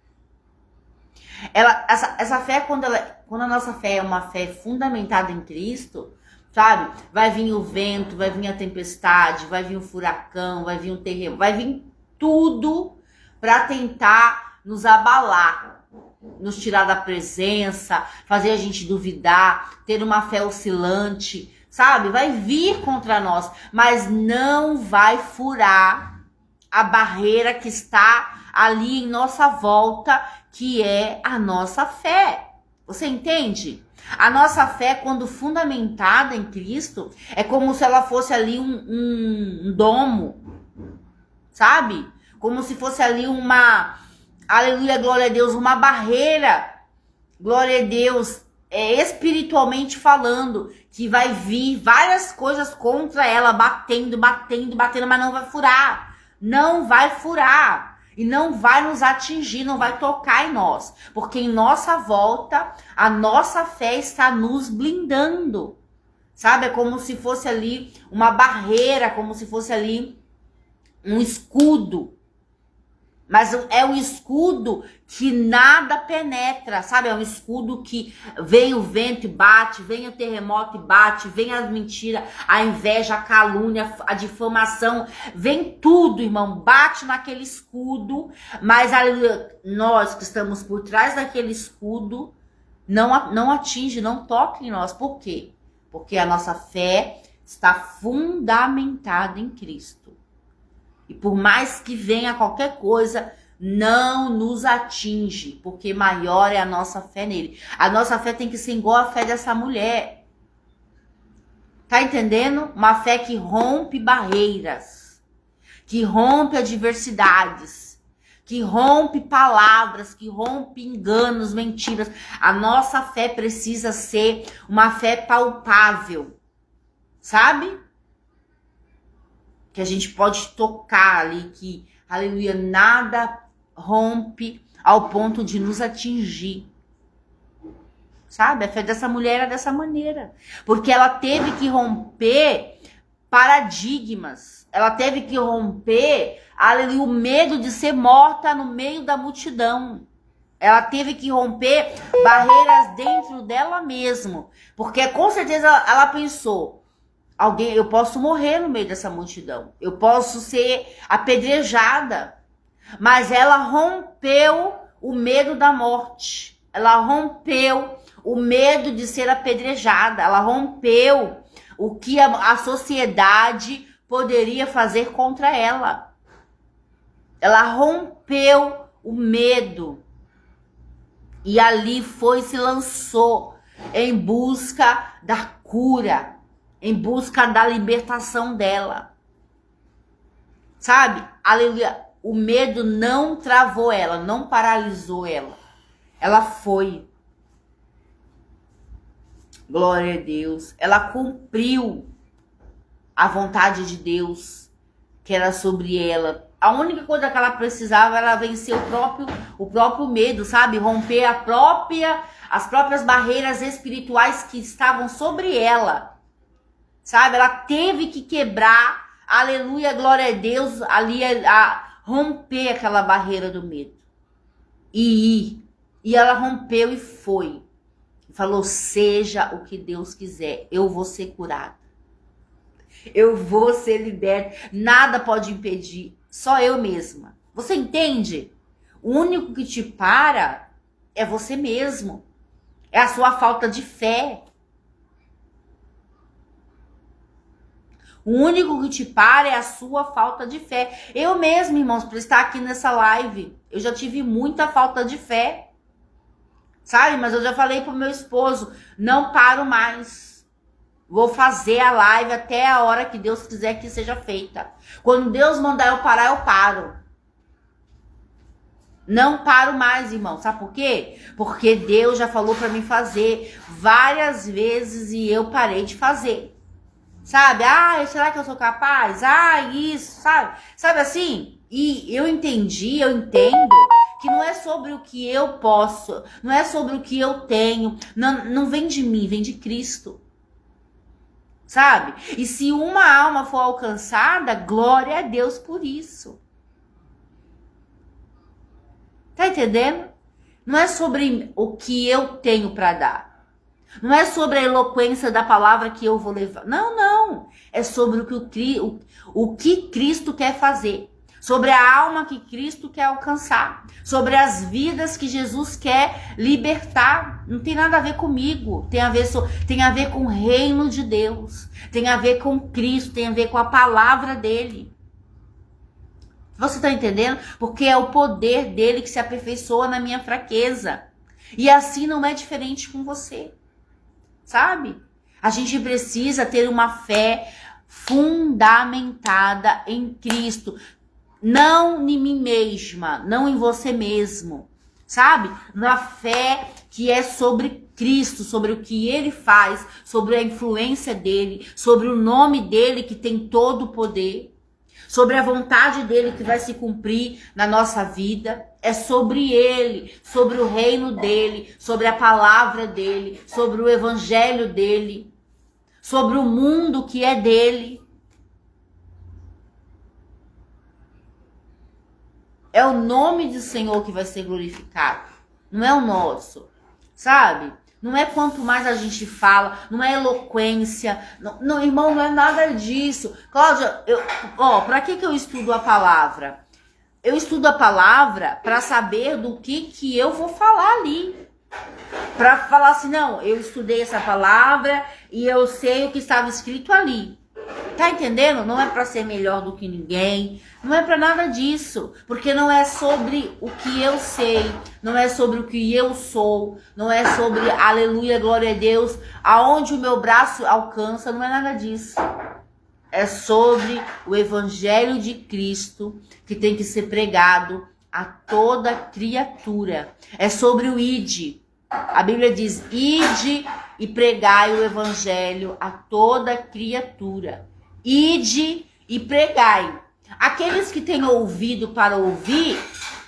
Essa fé, quando a nossa fé é uma fé fundamentada em Cristo, sabe? Vai vir o vento, vai vir a tempestade, vai vir o furacão, vai vir o terremoto, vai vir tudo para tentar nos abalar, nos tirar da presença, fazer a gente duvidar, ter uma fé oscilante, sabe? Vai vir contra nós, mas não vai furar a barreira que está ali em nossa volta, que é a nossa fé. Você entende? A nossa fé, quando fundamentada em Cristo, é como se ela fosse ali um domo, sabe? como se fosse ali uma, aleluia, glória a Deus, uma barreira, glória a Deus, espiritualmente falando, que vai vir várias coisas contra ela, batendo, mas não vai furar. Não vai furar. E não vai nos atingir, não vai tocar em nós. Porque em nossa volta, a nossa fé está nos blindando. Sabe? É como se fosse ali uma barreira, como se fosse ali um escudo. Mas é um escudo que nada penetra, sabe? É um escudo que vem o vento e bate, vem o terremoto e bate, vem as mentiras, a inveja, a calúnia, a difamação, vem tudo, irmão, bate naquele escudo, mas nós que estamos por trás daquele escudo, não atinge, não toca em nós. Por quê? Porque a nossa fé está fundamentada em Cristo. E por mais que venha qualquer coisa, não nos atinge, porque maior é a nossa fé nele. A nossa fé tem que ser igual a fé dessa mulher. Tá entendendo? Uma fé que rompe barreiras, que rompe adversidades, que rompe palavras, que rompe enganos, mentiras. A nossa fé precisa ser uma fé palpável, sabe? Que a gente pode tocar ali, que, aleluia, nada rompe ao ponto de nos atingir. Sabe? A fé dessa mulher era dessa maneira. Porque ela teve que romper paradigmas. Ela teve que romper, aleluia, o medo de ser morta no meio da multidão. Ela teve que romper barreiras dentro dela mesma. Porque com certeza ela pensou, eu posso morrer no meio dessa multidão. Eu posso ser apedrejada. Mas ela rompeu o medo da morte. Ela rompeu o medo de ser apedrejada. Ela rompeu o que a sociedade poderia fazer contra ela. Ela rompeu o medo. E ali se lançou em busca da cura, em busca da libertação dela. Sabe? Aleluia. O medo não travou ela, não paralisou ela. Ela foi. Glória a Deus. Ela cumpriu a vontade de Deus que era sobre ela. A única coisa que ela precisava era vencer o próprio medo, sabe? Romper as próprias barreiras espirituais que estavam sobre ela. Sabe, ela teve que quebrar, aleluia, glória a Deus, ali a romper aquela barreira do medo. E ela rompeu e foi. Falou, seja o que Deus quiser, eu vou ser curada. Eu vou ser liberta. Nada pode impedir, só eu mesma. Você entende? O único que te para é você mesmo. É a sua falta de fé. O único que te para é a sua falta de fé. Eu mesmo, irmãos, para estar aqui nessa live, eu já tive muita falta de fé. Sabe? Mas eu já falei pro meu esposo, não paro mais. Vou fazer a live até a hora que Deus quiser que seja feita. Quando Deus mandar eu parar, eu paro. Não paro mais, irmão. Sabe por quê? Porque Deus já falou para mim fazer várias vezes e eu parei de fazer. Sabe? Será que eu sou capaz? Isso, sabe? Sabe assim? E eu entendo que não é sobre o que eu posso, não é sobre o que eu tenho, não vem de mim, vem de Cristo. Sabe? E se uma alma for alcançada, glória a Deus por isso. Tá entendendo? Não é sobre o que eu tenho para dar. Não é sobre a eloquência da palavra que eu vou levar. Não. É sobre o que Cristo quer fazer. Sobre a alma que Cristo quer alcançar. Sobre as vidas que Jesus quer libertar. Não tem nada a ver comigo. Tem a ver com o reino de Deus. Tem a ver com Cristo. Tem a ver com a palavra dele. Você está entendendo? Porque é o poder dele que se aperfeiçoa na minha fraqueza. E assim não é diferente com você. Sabe? A gente precisa ter uma fé fundamentada em Cristo. não em mim mesma, não em você mesmo, sabe? Na fé que é sobre Cristo, sobre o que ele faz, sobre a influência dele, sobre o nome dele que tem todo o poder, sobre a vontade dele que vai se cumprir na nossa vida. É sobre ele, sobre o reino dele, sobre a palavra dele, sobre o evangelho dele, sobre o mundo que é dele. É o nome do Senhor que vai ser glorificado, não é o nosso, sabe? Não é quanto mais a gente fala, não é eloquência, não, irmão, não é nada disso. Cláudia, pra que eu estudo a palavra? Eu estudo a palavra para saber do que eu vou falar ali. Para falar assim, não, eu estudei essa palavra e eu sei o que estava escrito ali. Tá entendendo? Não é para ser melhor do que ninguém, não é para nada disso, porque não é sobre o que eu sei, não é sobre o que eu sou, não é sobre, aleluia, glória a Deus, aonde o meu braço alcança, não é nada disso. É sobre o evangelho de Cristo que tem que ser pregado a toda criatura. É sobre o ide. A Bíblia diz, ide e pregai o evangelho a toda criatura. Ide e pregai. Aqueles que têm ouvido para ouvir,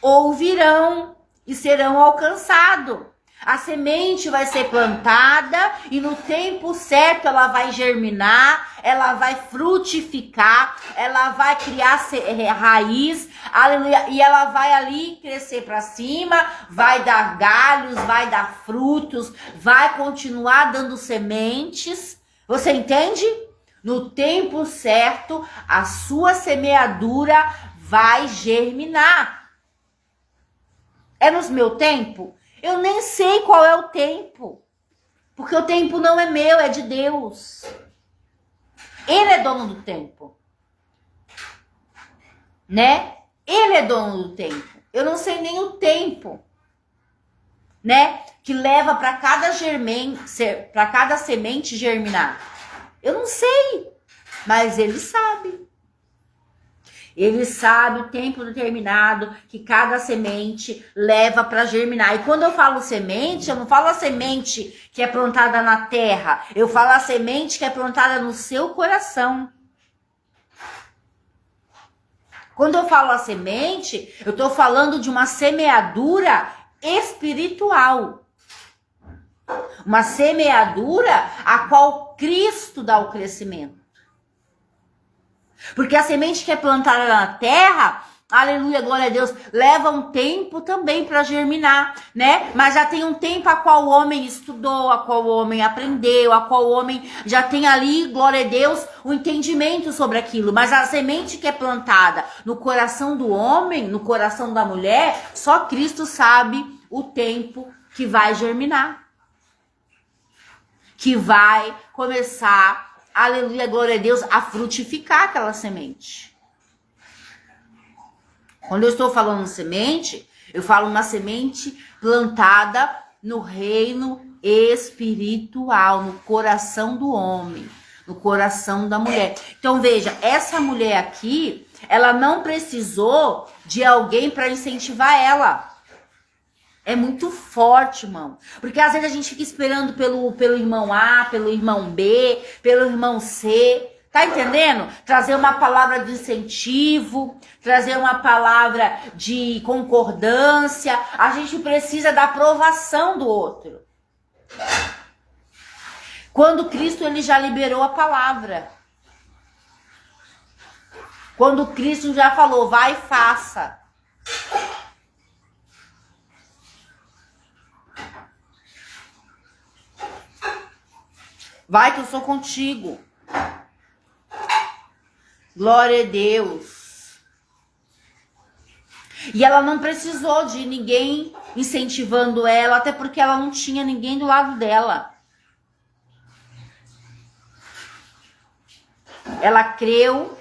ouvirão e serão alcançados. A semente vai ser plantada e no tempo certo ela vai germinar, ela vai frutificar, ela vai criar raiz, aleluia, e ela vai ali crescer para cima, vai dar galhos, vai dar frutos, vai continuar dando sementes. Você entende? No tempo certo, a sua semeadura vai germinar. É no meu tempo? Eu nem sei qual é o tempo, porque o tempo não é meu, é de Deus. Ele é dono do tempo, né? Ele é dono do tempo. Eu não sei nem o tempo, né? Que leva para cada semente germinar. Eu não sei, mas ele sabe. Ele sabe o tempo determinado que cada semente leva para germinar. E quando eu falo semente, eu não falo a semente que é plantada na terra. Eu falo a semente que é plantada no seu coração. Quando eu falo a semente, eu estou falando de uma semeadura espiritual. Uma semeadura a qual Cristo dá o crescimento. Porque a semente que é plantada na terra, aleluia, glória a Deus, leva um tempo também para germinar, né? Mas já tem um tempo a qual o homem estudou, a qual o homem aprendeu, a qual o homem já tem ali, glória a Deus, o entendimento sobre aquilo. Mas a semente que é plantada no coração do homem, no coração da mulher, só Cristo sabe o tempo que vai germinar. Que vai começar, aleluia, glória a Deus, a frutificar aquela semente. Quando eu estou falando semente, eu falo uma semente plantada no reino espiritual, no coração do homem, no coração da mulher. Então veja, essa mulher aqui, ela não precisou de alguém para incentivar ela. É muito forte, irmão. Porque às vezes a gente fica esperando pelo irmão A, pelo irmão B, pelo irmão C. Tá entendendo? Trazer uma palavra de incentivo, trazer uma palavra de concordância. A gente precisa da aprovação do outro. Quando Cristo ele já liberou a palavra. Quando Cristo já falou, vai e faça. Vai que eu sou contigo. Glória a Deus. E ela não precisou de ninguém incentivando ela, até porque ela não tinha ninguém do lado dela. Ela creu,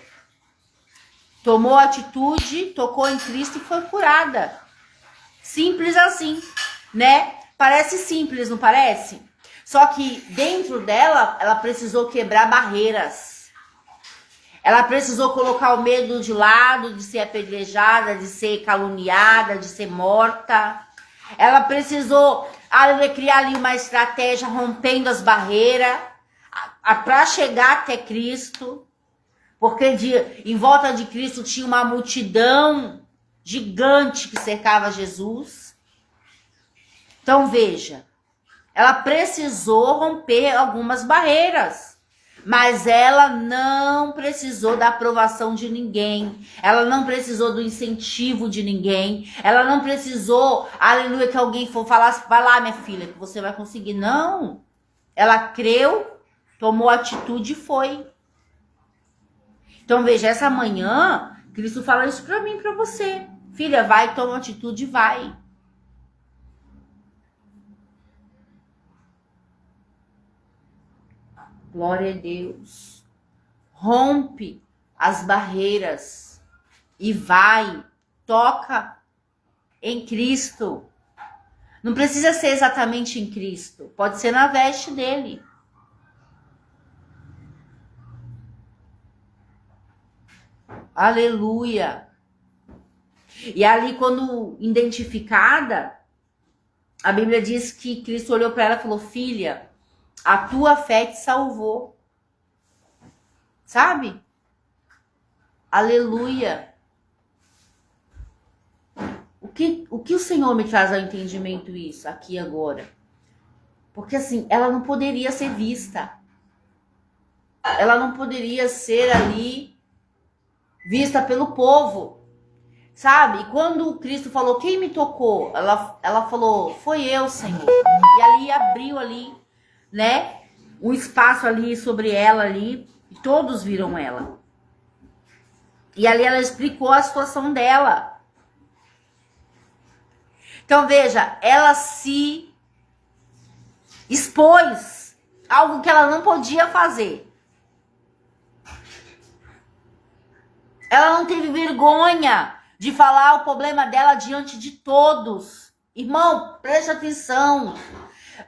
tomou atitude, tocou em Cristo e foi curada. Simples assim, né? Parece simples, não parece? Só que dentro dela, ela precisou quebrar barreiras. Ela precisou colocar o medo de lado, de ser apedrejada, de ser caluniada, de ser morta. Ela precisou criar ali uma estratégia rompendo as barreiras para chegar até Cristo. Porque em volta de Cristo tinha uma multidão gigante que cercava Jesus. Então veja, ela precisou romper algumas barreiras. Mas ela não precisou da aprovação de ninguém. Ela não precisou do incentivo de ninguém. Ela não precisou, aleluia, que alguém falasse, vai lá, minha filha, que você vai conseguir. Não. Ela creu, tomou atitude e foi. Então veja, essa manhã, Cristo fala isso pra mim e pra você. Filha, vai, toma atitude e vai. Glória a Deus. Rompe as barreiras e vai, toca em Cristo. Não precisa ser exatamente em Cristo, pode ser na veste dele. Aleluia. E ali, quando identificada, a Bíblia diz que Cristo olhou para ela e falou: filha, a tua fé te salvou. Sabe? Aleluia. O que o Senhor me traz ao entendimento isso aqui agora? Porque assim, ela não poderia ser vista. Ela não poderia ser ali vista pelo povo. Sabe? E quando Cristo falou, quem me tocou? Ela falou, foi eu, Senhor. E ali abriu ali, né? Um espaço ali sobre ela ali. E todos viram ela. E ali ela explicou a situação dela. Então veja, ela se expôs. Algo que ela não podia fazer. Ela não teve vergonha de falar o problema dela diante de todos. Irmão, preste atenção.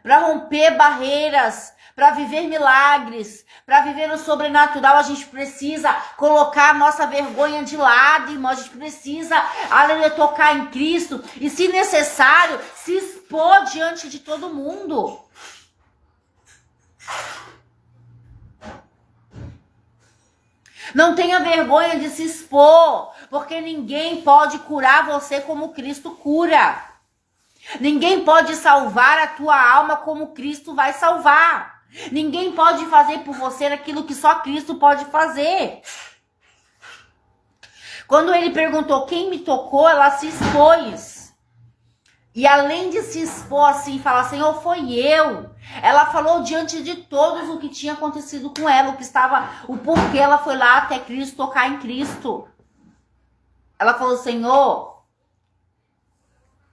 Para romper barreiras, para viver milagres, para viver o sobrenatural, a gente precisa colocar a nossa vergonha de lado, irmão. A gente precisa, aleluia, tocar em Cristo e, se necessário, se expor diante de todo mundo. Não tenha vergonha de se expor, porque ninguém pode curar você como Cristo cura. Ninguém pode salvar a tua alma como Cristo vai salvar. Ninguém pode fazer por você aquilo que só Cristo pode fazer. Quando ele perguntou quem me tocou, ela se expôs. E além de se expor assim, falar, Senhor, foi eu. Ela falou diante de todos o que tinha acontecido com ela, o porquê ela foi lá até Cristo, tocar em Cristo. Ela falou, Senhor,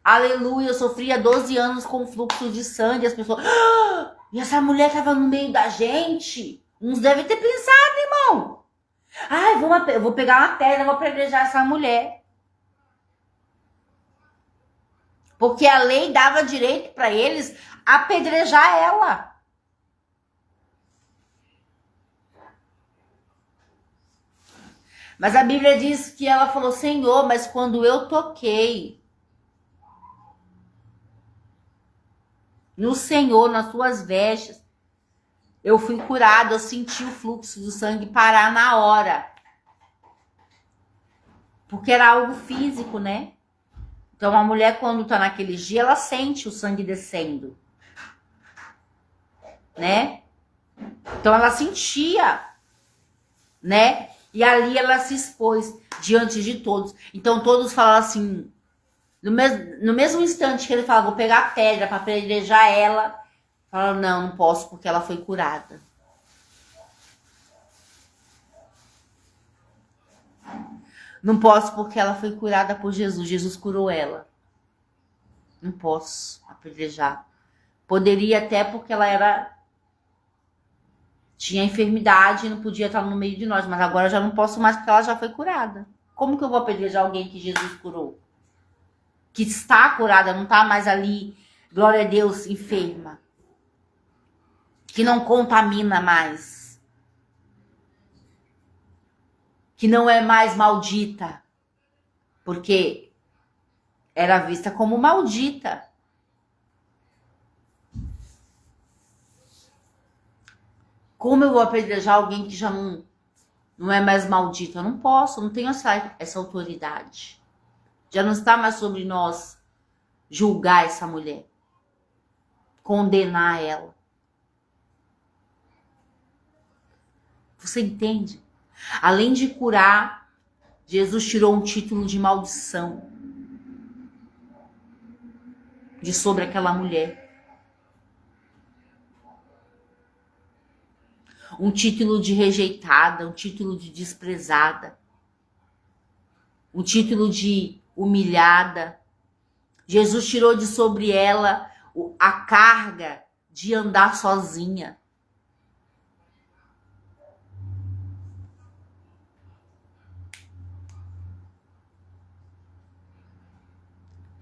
aleluia, eu sofria 12 anos com fluxo de sangue. As pessoas, e essa mulher estava no meio da gente. Uns devem ter pensado, irmão. Eu vou pegar uma pedra, vou apedrejar essa mulher. Porque a lei dava direito para eles apedrejar ela. Mas a Bíblia diz que ela falou, Senhor, mas quando eu toquei no Senhor, nas suas vestes, eu fui curada, eu senti o fluxo do sangue parar na hora. Porque era algo físico, né? Então, a mulher, quando tá naquele dia, ela sente o sangue descendo. Né? Então, ela sentia, né? E ali ela se expôs diante de todos. Então, todos falaram assim, no mesmo instante que ele falou, vou pegar a pedra para apedrejar ela, falaram, não posso porque ela foi curada. Não posso porque ela foi curada por Jesus. Jesus curou ela. Não posso apedrejar. Poderia até porque ela tinha enfermidade e não podia estar no meio de nós. Mas agora eu já não posso mais porque ela já foi curada. Como que eu vou apedrejar alguém que Jesus curou? Que está curada, não está mais ali, glória a Deus, enferma. Que não contamina mais. que não é mais maldita, porque era vista como maldita. Como eu vou apedrejar alguém que já não é mais maldito? Eu não posso, não tenho essa autoridade. Já não está mais sobre nós julgar essa mulher, condenar ela. Você entende? Além de curar, Jesus tirou um título de maldição de sobre aquela mulher. Um título de rejeitada, um título de desprezada, um título de humilhada. Jesus tirou de sobre ela a carga de andar sozinha.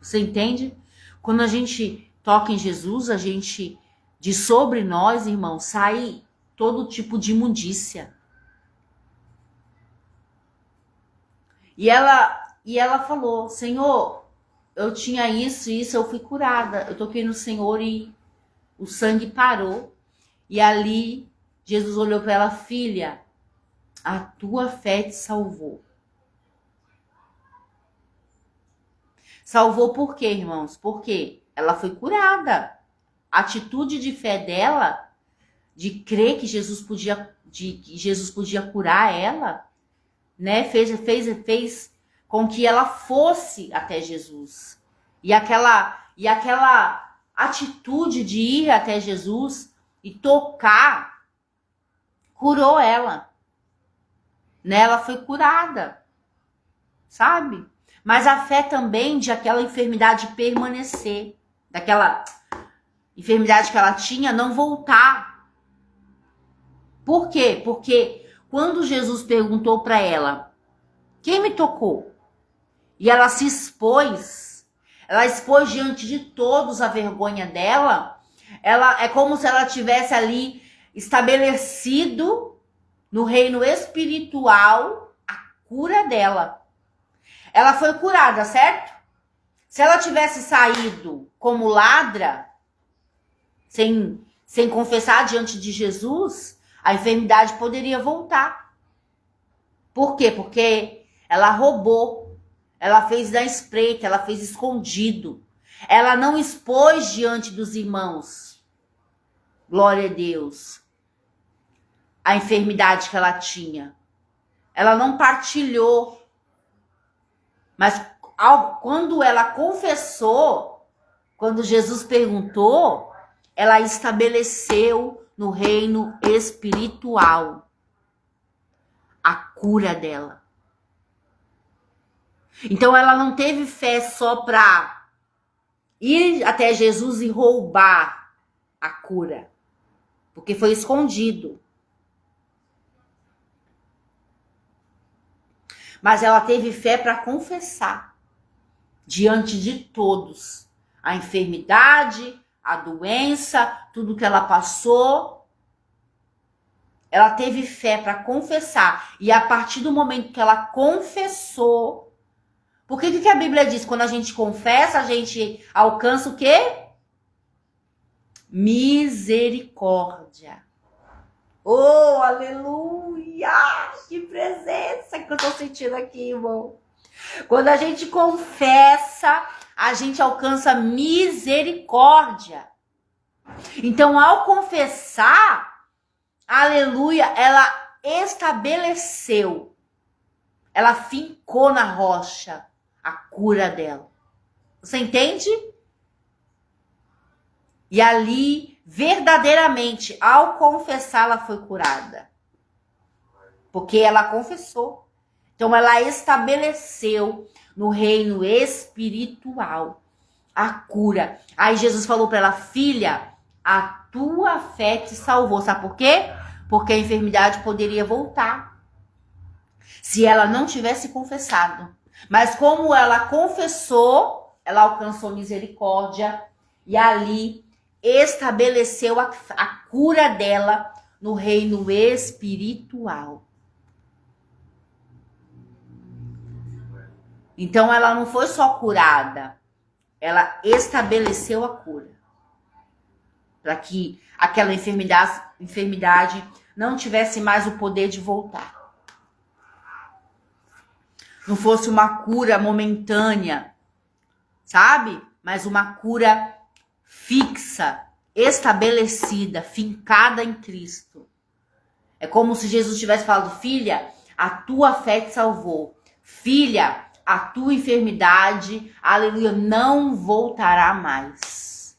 Você entende? Quando a gente toca em Jesus, a gente, de sobre nós, irmão, sai todo tipo de imundícia. E ela falou: Senhor, eu tinha isso e isso, eu fui curada. Eu toquei no Senhor e o sangue parou. E ali Jesus olhou para ela: filha, a tua fé te salvou. Salvou por quê, irmãos? Porque ela foi curada. A atitude de fé dela, de crer que Jesus podia curar ela, né? Fez com que ela fosse até Jesus. E aquela atitude de ir até Jesus e tocar curou ela. Né? Ela foi curada. Sabe? Mas a fé também de aquela enfermidade permanecer, daquela enfermidade que ela tinha não voltar. Por quê? Porque quando Jesus perguntou para ela: quem me tocou? E ela se expôs, ela expôs diante de todos a vergonha dela. Ela é como se ela tivesse ali estabelecido no reino espiritual a cura dela. Ela foi curada, certo? Se ela tivesse saído como ladra, sem confessar diante de Jesus, a enfermidade poderia voltar. Por quê? Porque ela roubou, ela fez da espreita, ela fez escondido. Ela não expôs diante dos irmãos, glória a Deus, a enfermidade que ela tinha. Ela não partilhou. Mas quando ela confessou, quando Jesus perguntou, ela estabeleceu no reino espiritual a cura dela. Então ela não teve fé só para ir até Jesus e roubar a cura, porque foi escondido. Mas ela teve fé para confessar diante de todos a enfermidade, a doença, tudo que ela passou. Ela teve fé para confessar. E a partir do momento que ela confessou, porque o que a Bíblia diz? Quando a gente confessa, a gente alcança o quê? Misericórdia. Oh, aleluia! Que presença que eu tô sentindo aqui, irmão. Quando a gente confessa, a gente alcança misericórdia. Então, ao confessar, aleluia, ela estabeleceu, ela fincou na rocha a cura dela. Você entende? E ali, verdadeiramente, ao confessar, ela foi curada. Porque ela confessou. Então, ela estabeleceu no reino espiritual a cura. Aí Jesus falou para ela: filha, a tua fé te salvou. Sabe por quê? Porque a enfermidade poderia voltar se ela não tivesse confessado. Mas como ela confessou, ela alcançou misericórdia e ali estabeleceu a cura dela no reino espiritual. Então ela não foi só curada, ela estabeleceu a cura. Para que aquela enfermidade não tivesse mais o poder de voltar. Não fosse uma cura momentânea, sabe? Mas uma cura fixa, estabelecida, fincada em Cristo. É como se Jesus tivesse falado: filha, a tua fé te salvou. Filha, a tua enfermidade, aleluia, não voltará mais.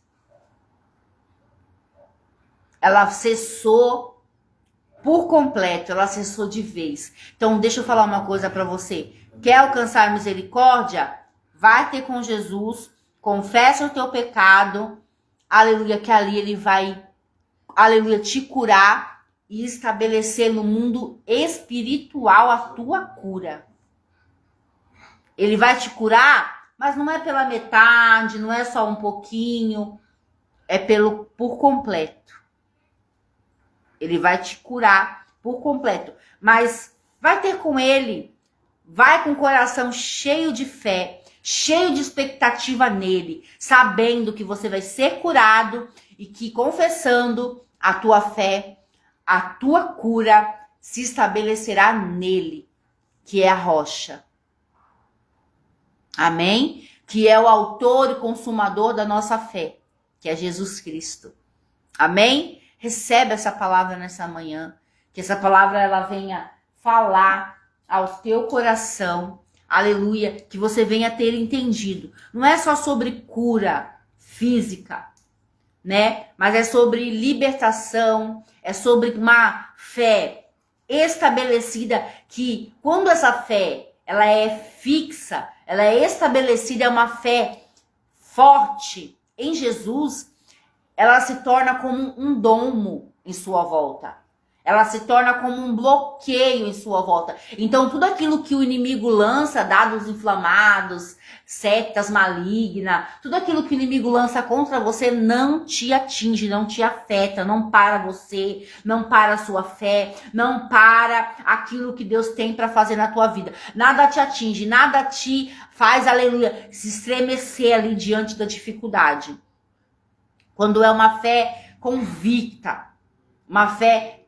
Ela cessou por completo, ela cessou de vez. Então, deixa eu falar uma coisa para você. Quer alcançar misericórdia? Vai ter com Jesus, confessa o teu pecado, aleluia, que ali ele vai, aleluia, te curar e estabelecer no mundo espiritual a tua cura. Ele vai te curar, mas não é pela metade, não é só um pouquinho, é por completo. Ele vai te curar por completo, mas vai ter com ele. Vai com o coração cheio de fé, cheio de expectativa nele, sabendo que você vai ser curado e que confessando a tua fé, a tua cura se estabelecerá nele, que é a rocha. Amém? Que é o autor e consumador da nossa fé, que é Jesus Cristo. Amém? Recebe essa palavra nessa manhã, que essa palavra ela venha falar ao teu coração, aleluia, que você venha ter entendido. Não é só sobre cura física, né? Mas é sobre libertação, é sobre uma fé estabelecida que quando essa fé, ela é fixa, ela é estabelecida, é uma fé forte em Jesus, ela se torna como um domo em sua volta. Ela se torna como um bloqueio em sua volta. Então, tudo aquilo que o inimigo lança, dados inflamados, setas malignas, tudo aquilo que o inimigo lança contra você não te atinge, não te afeta, não para você, não para a sua fé, não para aquilo que Deus tem para fazer na tua vida. Nada te atinge, nada te faz, aleluia, se estremecer ali diante da dificuldade. Quando é uma fé convicta, uma fé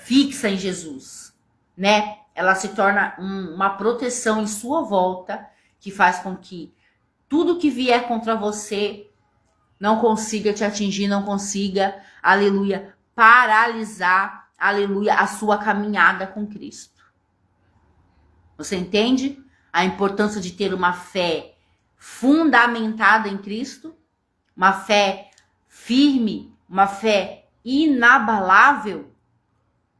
fixa em Jesus, né? Ela se torna uma proteção em sua volta, que faz com que tudo que vier contra você não consiga te atingir, não consiga, aleluia, paralisar, aleluia, a sua caminhada com Cristo. Você entende a importância de ter uma fé fundamentada em Cristo? Uma fé firme, uma fé inabalável?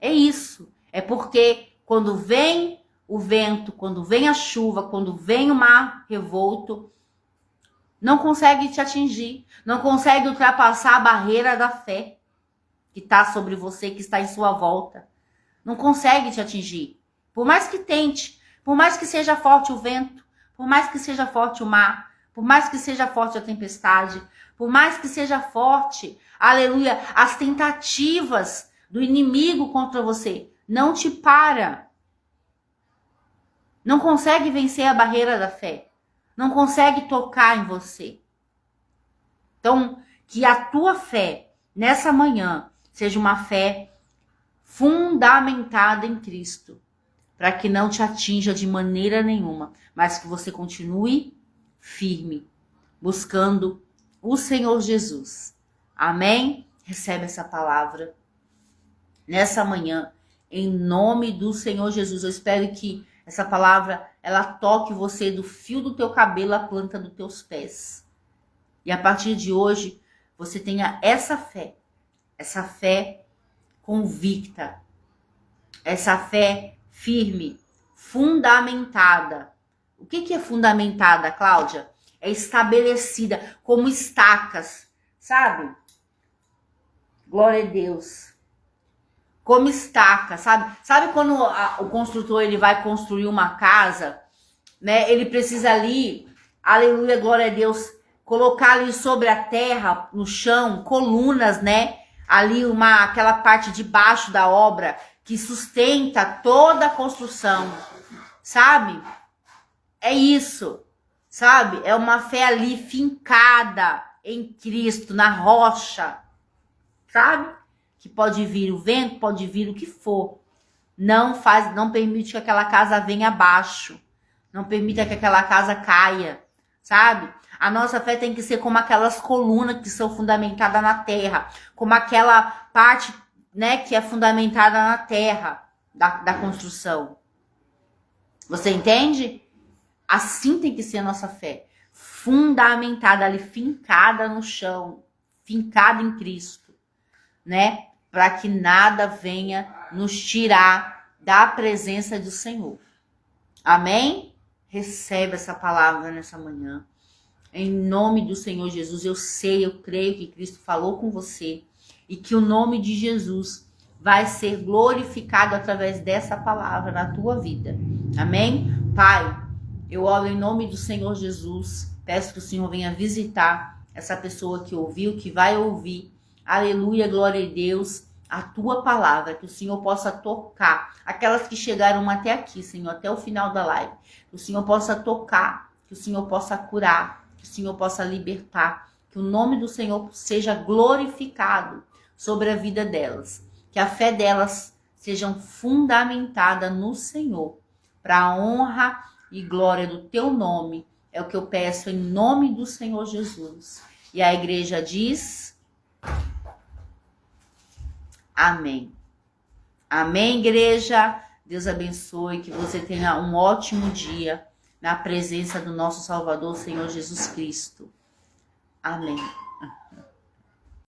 É isso. É porque quando vem o vento, quando vem a chuva, quando vem o mar revolto, não consegue te atingir, não consegue ultrapassar a barreira da fé que está sobre você, que está em sua volta. Não consegue te atingir. Por mais que tente, por mais que seja forte o vento, por mais que seja forte o mar, por mais que seja forte a tempestade, por mais que seja forte, aleluia, as tentativas do inimigo contra você, não te para. Não consegue vencer a barreira da fé. Não consegue tocar em você. Então, que a tua fé, nessa manhã, seja uma fé fundamentada em Cristo. Para que não te atinja de maneira nenhuma. Mas que você continue firme, buscando o Senhor Jesus. Amém? Recebe essa palavra nessa manhã, em nome do Senhor Jesus. Eu espero que essa palavra, ela toque você do fio do teu cabelo à planta dos teus pés. E a partir de hoje, você tenha essa fé convicta, essa fé firme, fundamentada. O que é fundamentada, Cláudia? É estabelecida como estacas, sabe? Glória a Deus. Como estaca, sabe? Sabe quando o construtor ele vai construir uma casa, né? Ele precisa ali, aleluia, glória a Deus, colocar ali sobre a terra, no chão, colunas, né? Ali aquela parte de baixo da obra que sustenta toda a construção, sabe? É isso, sabe? É uma fé ali fincada em Cristo, na rocha, sabe? Que pode vir o vento, pode vir o que for. Não permite que aquela casa venha abaixo. Não permita que aquela casa caia, sabe? A nossa fé tem que ser como aquelas colunas que são fundamentadas na terra, como aquela parte, né, que é fundamentada na terra da construção. Você entende? Assim tem que ser a nossa fé, fundamentada ali, fincada no chão, fincada em Cristo, né? Para que nada venha nos tirar da presença do Senhor. Amém? Recebe essa palavra nessa manhã. Em nome do Senhor Jesus, eu creio que Cristo falou com você e que o nome de Jesus vai ser glorificado através dessa palavra na tua vida. Amém? Pai, eu oro em nome do Senhor Jesus, peço que o Senhor venha visitar essa pessoa que ouviu, que vai ouvir. Aleluia, glória a Deus, a tua palavra, que o Senhor possa tocar aquelas que chegaram até aqui, Senhor, até o final da live. Que o Senhor possa tocar, que o Senhor possa curar, que o Senhor possa libertar, que o nome do Senhor seja glorificado sobre a vida delas, que a fé delas seja fundamentada no Senhor, para a honra e glória do teu nome. É o que eu peço em nome do Senhor Jesus. E a igreja diz: amém. Amém, igreja. Deus abençoe, que você tenha um ótimo dia na presença do nosso Salvador, Senhor Jesus Cristo. Amém.